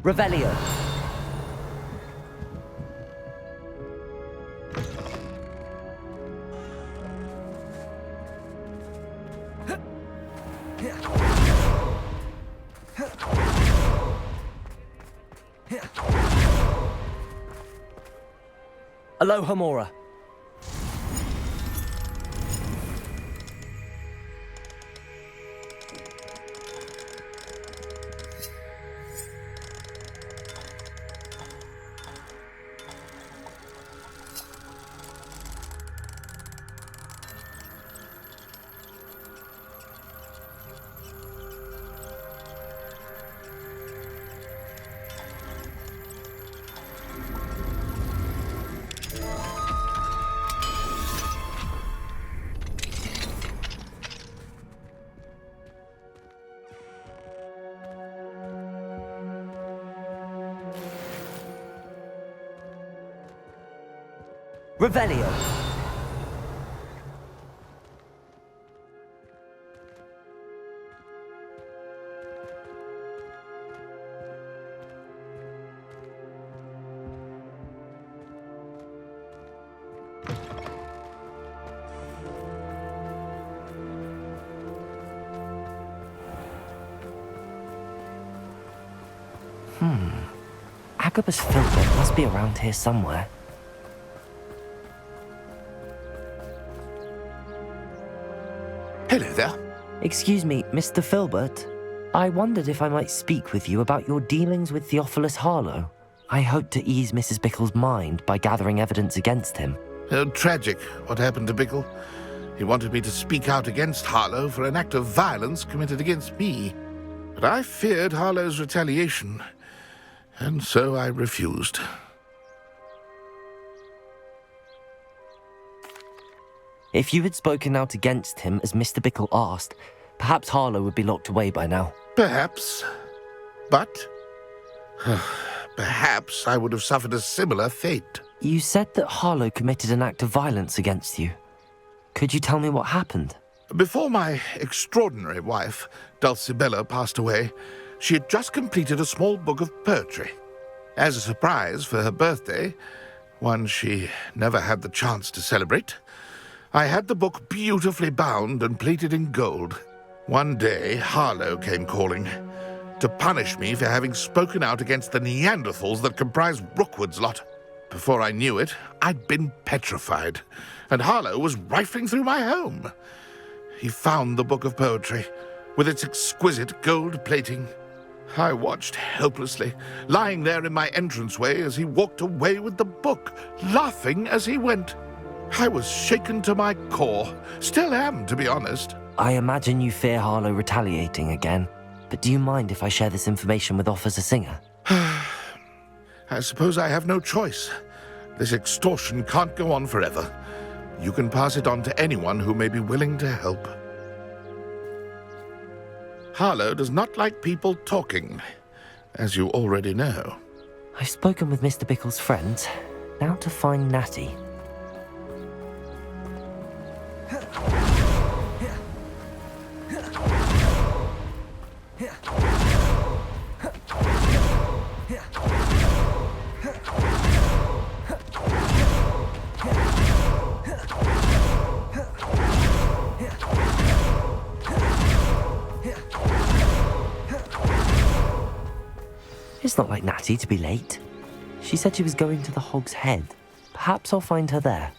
Revelio. Aloha Mora. Revelio. Agabus Filbert must be around here somewhere. Hello there. Excuse me, Mr. Filbert. I wondered if I might speak with you about your dealings with Theophilus Harlow. I hoped to ease Mrs. Bickle's mind by gathering evidence against him. Tragic what happened to Bickle. He wanted me to speak out against Harlow for an act of violence committed against me. But I feared Harlow's retaliation, and so I refused. If you had spoken out against him as Mr. Bickle asked, perhaps Harlow would be locked away by now. Perhaps. But perhaps I would have suffered a similar fate. You said that Harlow committed an act of violence against you. Could you tell me what happened? Before my extraordinary wife, Dulcibella, passed away, she had just completed a small book of poetry. As a surprise for her birthday, one she never had the chance to celebrate, I had the book beautifully bound and plated in gold. One day, Harlow came calling to punish me for having spoken out against the Neanderthals that comprised Rookwood's lot. Before I knew it, I'd been petrified, and Harlow was rifling through my home. He found the book of poetry, with its exquisite gold plating. I watched helplessly, lying there in my entranceway as he walked away with the book, laughing as he went. I was shaken to my core. Still am, to be honest. I imagine you fear Harlow retaliating again, but do you mind if I share this information with Officer Singer? I suppose I have no choice. This extortion can't go on forever. You can pass it on to anyone who may be willing to help. Harlow does not like people talking, as you already know. I've spoken with Mr. Bickle's friends. Now to find Natty. It's not like Natty to be late. She said she was going to the Hog's Head. Perhaps I'll find her there.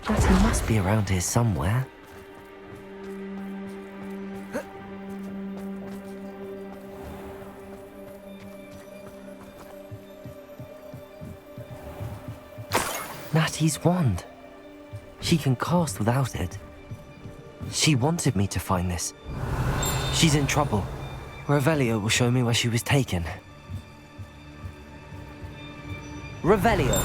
Natty must be around here somewhere. Natty's wand. She can cast without it. She wanted me to find this. She's in trouble. Revelio will show me where she was taken. Revelio.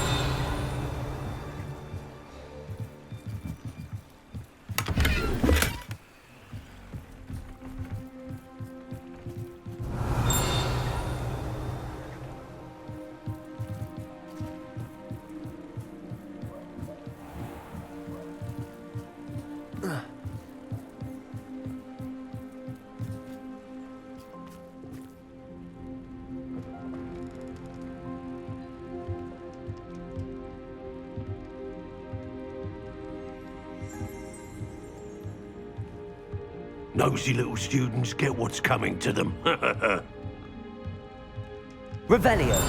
Nosy little students get what's coming to them. Revelio.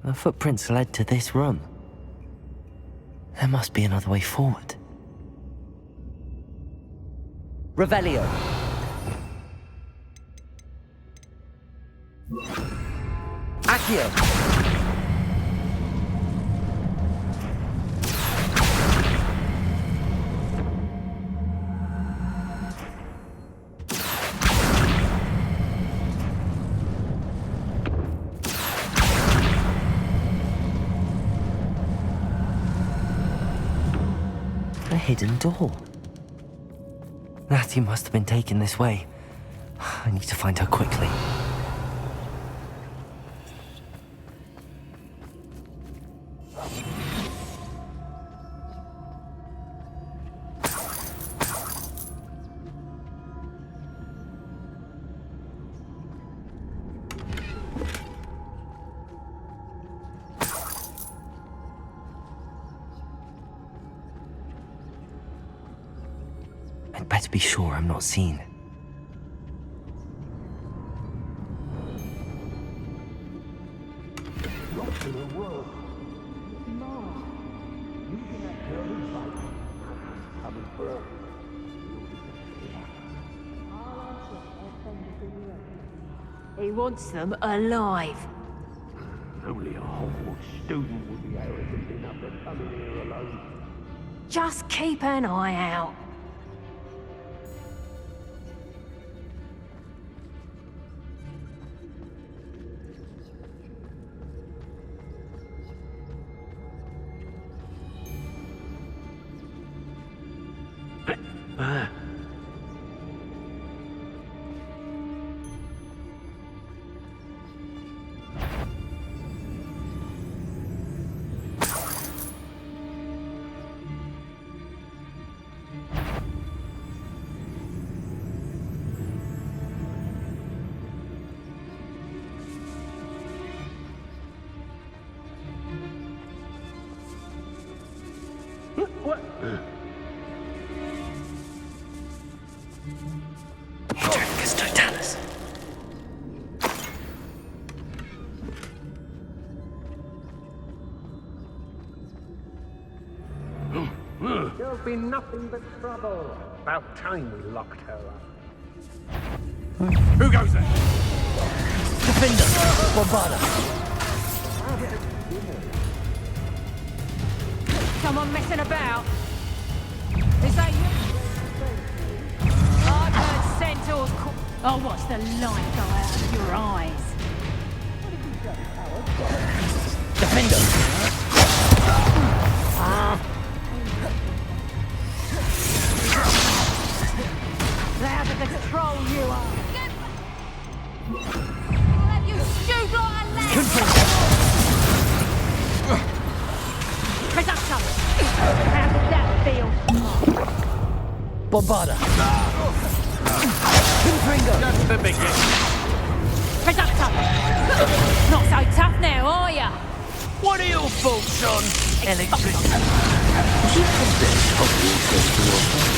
The footprints led to this room. There must be another way forward. Revelio. Accio. A hidden door. Natty must have been taken this way. I need to find her quickly. I'd better be sure I'm not seen. He wants them alive. Only a Hogwarts student would be arrogant enough to come in here alone. Just keep an eye out. Dracus Totalis. There'll be nothing but trouble. About time we locked her up. Who goes there? Defender. Bombarda. Someone messing about? Is that you? I've heard centaurs Oh, what's the light go out of your eyes? Defender. Out of control you are. I'll have you stewed like a lamb. Presupto. How does that feel? Bombarda. Confringo. Just the beginning. Presupto. Not so tough now, are ya? What are your thoughts on electricity? Keep the best of Hogwarts to offer.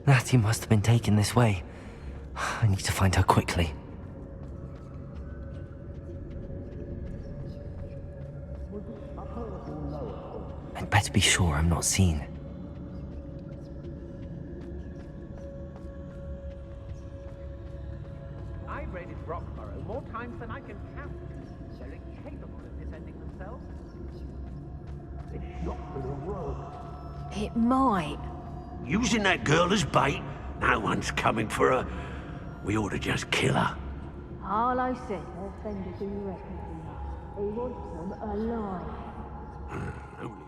Natty must have been taken this way. I need to find her quickly. I'd better be sure I'm not seen. I've raided Rockborough more times than I can count. They're incapable of defending themselves. It's not gonna work. It might. Using that girl as bait? No one's coming for her. We ought to just kill her. Harlow said her fenders who reckons enough. He wants them alive. Only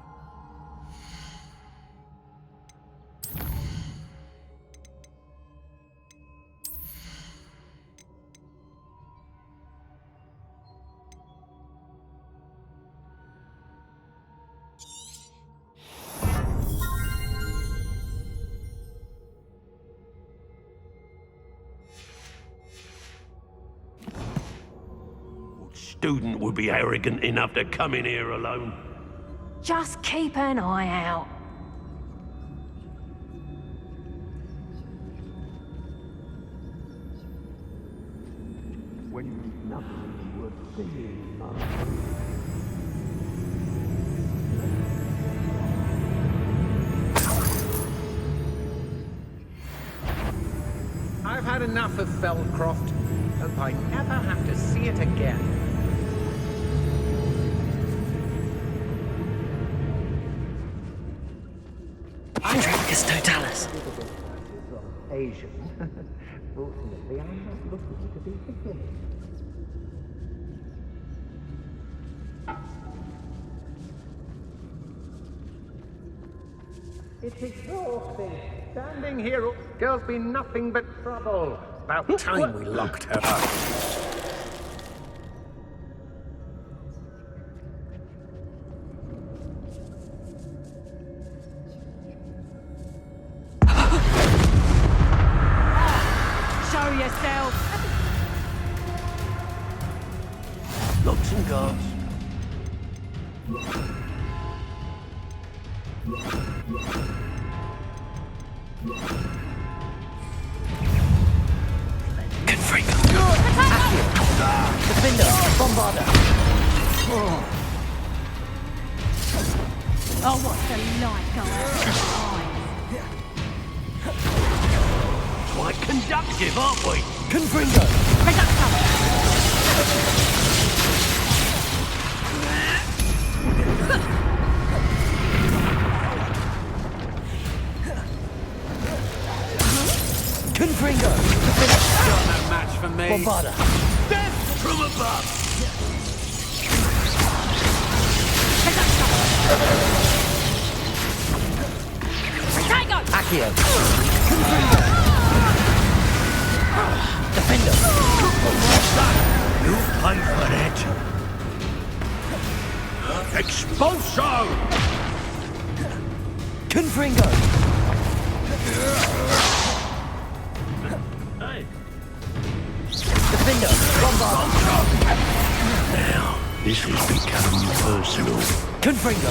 student would be arrogant enough to come in here alone. Just keep an eye out. When nothing worth seeing. I've had enough of Feldcroft. Hope I never have to see it again. Dracus Totalis. Asian. Fortunately, I'm not looking to be forgiven. It's exhausting. Standing here, girl's been nothing but trouble. About time we locked her up. Show yourself. Locks and guards. Confringo. Defender, bombarder. Oh, what's the light go out? Quite conductive, aren't we? Confringo. Confringo. Got no match for me. Bombarder. Death from above! Accio. Confringo. Defender. You pay for that. Expulso! Confringo. Hey, Defender. Bombarder. now, this has become personal. Confringo.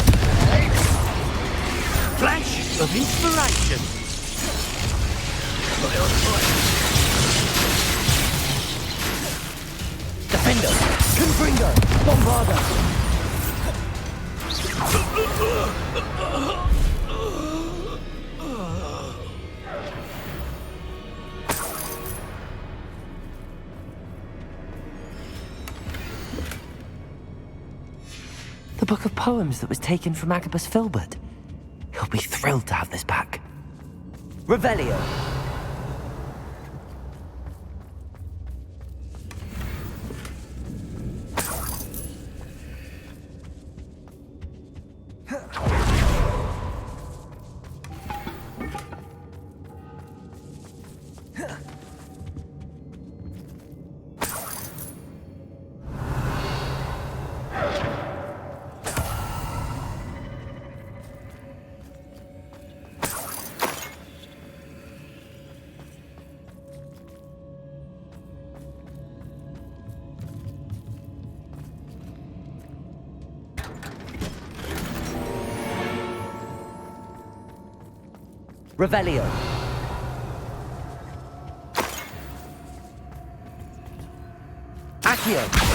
Flash of inspiration. Defender. Confringo. Bombarder. The book of poems that was taken from Agabus Filbert. He'll be thrilled to have this back. Revelio. Revelio. Accio!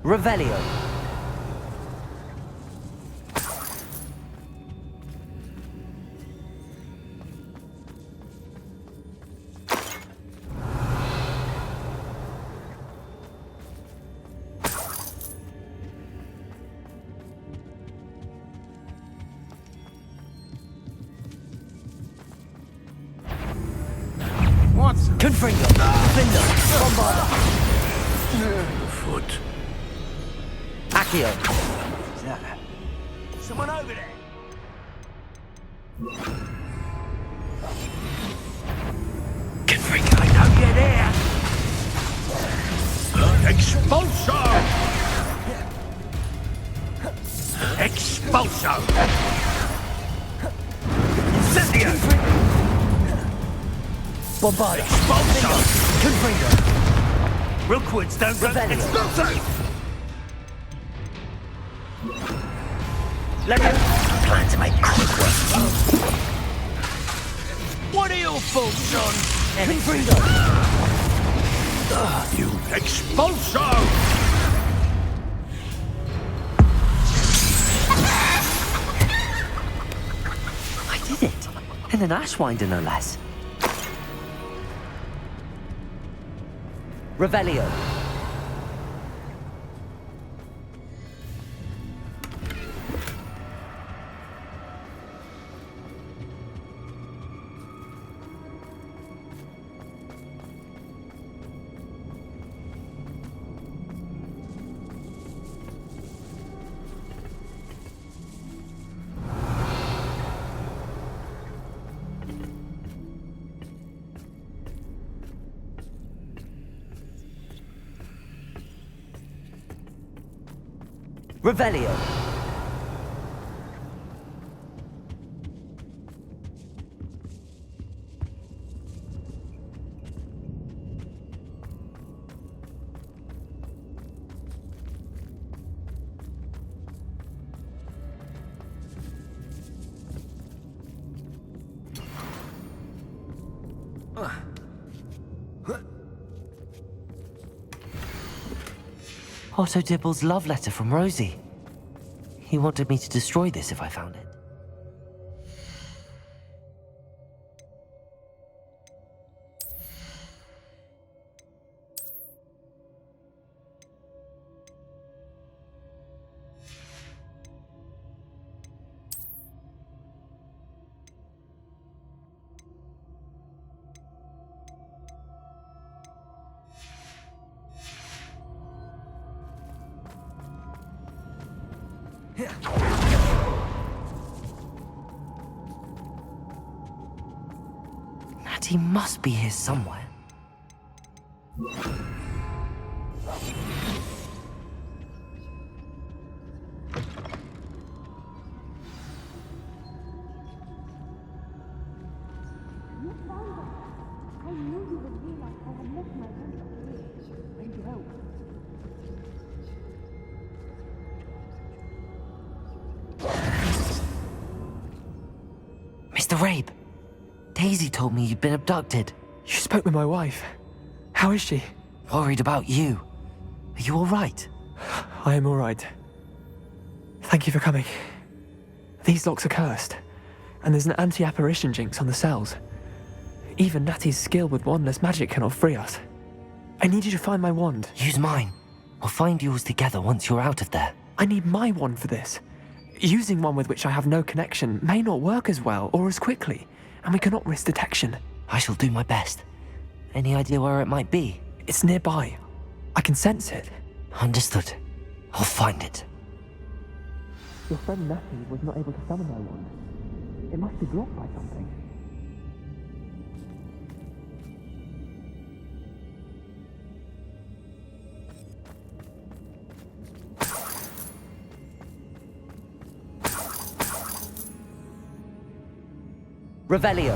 Revelio. What's Confringo. Defender. Bombarda. The foot. Accio. Someone over there. Confringo. I know you're there. Expulso! Expulso! Incendio! Bombarda. Expulso! Confringo. Rookwoods don't run. Revelio. Expulso! Let me... Plan to make quick work. What are your faults, son? Confringo. You expulso! I did it. In an Ashwinder, no less. Revelio. Revelio. Otto Dibble's love letter from Rosie. He wanted me to destroy this if I found it. Natty must be here somewhere. Mr. Rabe, Daisy told me you'd been abducted. You spoke with my wife. How is she? Worried about you. Are you all right? I am all right. Thank you for coming. These locks are cursed, and there's an anti-apparition jinx on the cells. Even Natty's skill with wandless magic cannot free us. I need you to find my wand. Use mine. We'll find yours together once you're out of there. I need my wand for this. Using one with which I have no connection may not work as well or as quickly, and we cannot risk detection. I shall do my best. Any idea where it might be? It's nearby. I can sense it. Understood. I'll find it. Your friend Natty was not able to summon my wand. It must be blocked by something. Revelio.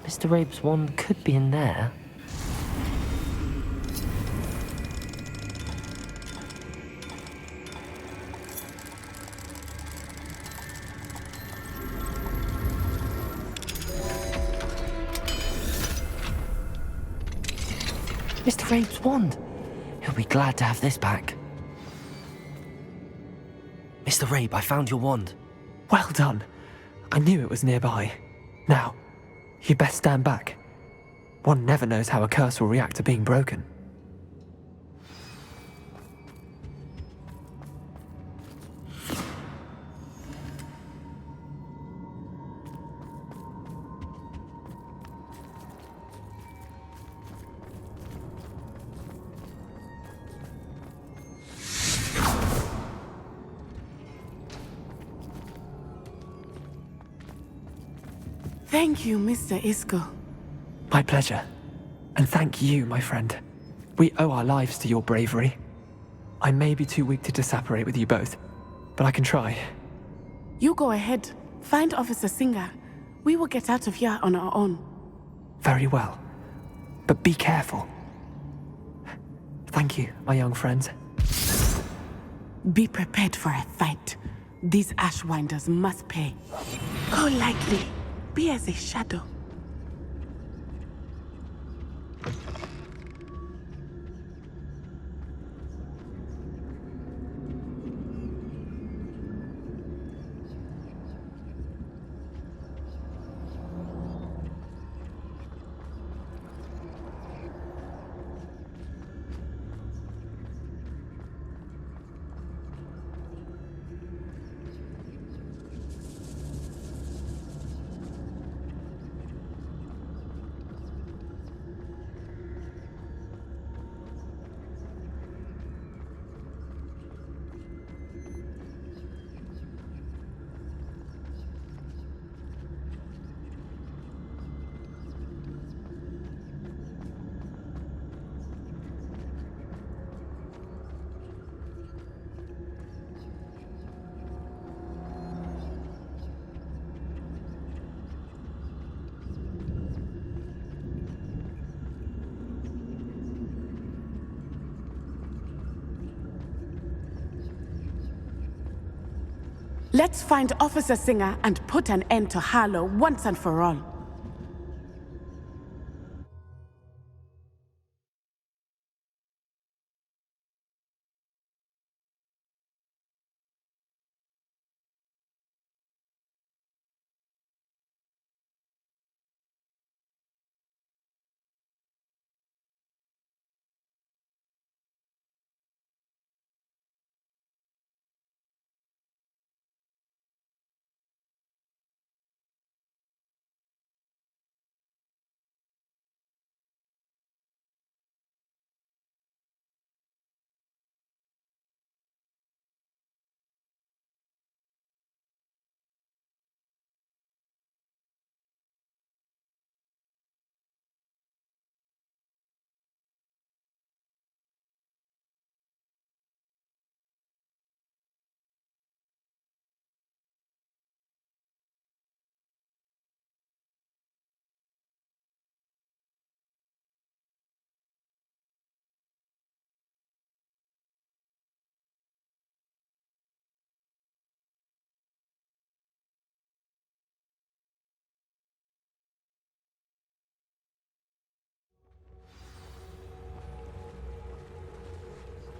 Mr. Rabe's wand could be in there. Mr. Rabe's wand! He'll be glad to have this back. Mr. Rabe, I found your wand. Well done. I knew it was nearby. Now, you'd best stand back. One never knows how a curse will react to being broken. Thank you, Mr. Isco. My pleasure. And thank you, my friend. We owe our lives to your bravery. I may be too weak to disapparate with you both, but I can try. You go ahead. Find Officer Singer. We will get out of here on our own. Very well. But be careful. Thank you, my young friends. Be prepared for a fight. These Ashwinders must pay. Go lightly. Be as a shadow. Let's find Officer Singer and put an end to Harlow once and for all.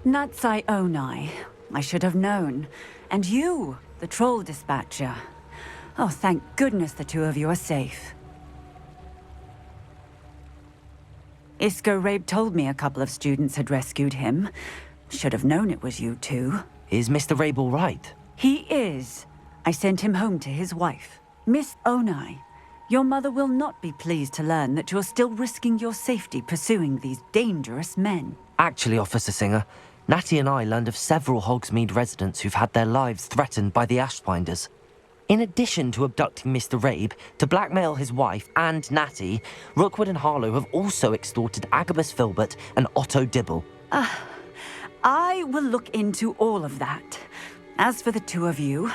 Natsai Onai. I should have known. And you, the troll dispatcher. Oh, thank goodness the two of you are safe. Isco Rabe told me a couple of students had rescued him. Should have known it was you two. Is Mr. Rabe all right? He is. I sent him home to his wife. Miss Onai, your mother will not be pleased to learn that you're still risking your safety pursuing these dangerous men. Actually, Officer Singer, Natty and I learned of several Hogsmeade residents who've had their lives threatened by the Ashwinders. In addition to abducting Mr. Rabe to blackmail his wife and Natty, Rookwood and Harlow have also extorted Agabus Filbert and Otto Dibble. I will look into all of that. As for the two of you,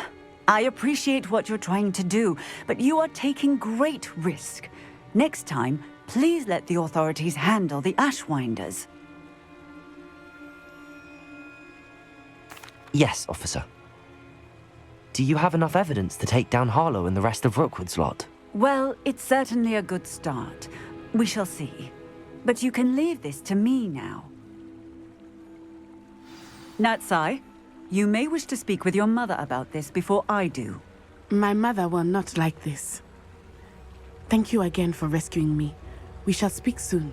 I appreciate what you're trying to do, but you are taking great risk. Next time, please let the authorities handle the Ashwinders. Yes, officer. Do you have enough evidence to take down Harlow and the rest of Rookwood's lot? Well, it's certainly a good start. We shall see. But you can leave this to me now. Natsai, you may wish to speak with your mother about this before I do. My mother will not like this. Thank you again for rescuing me. We shall speak soon.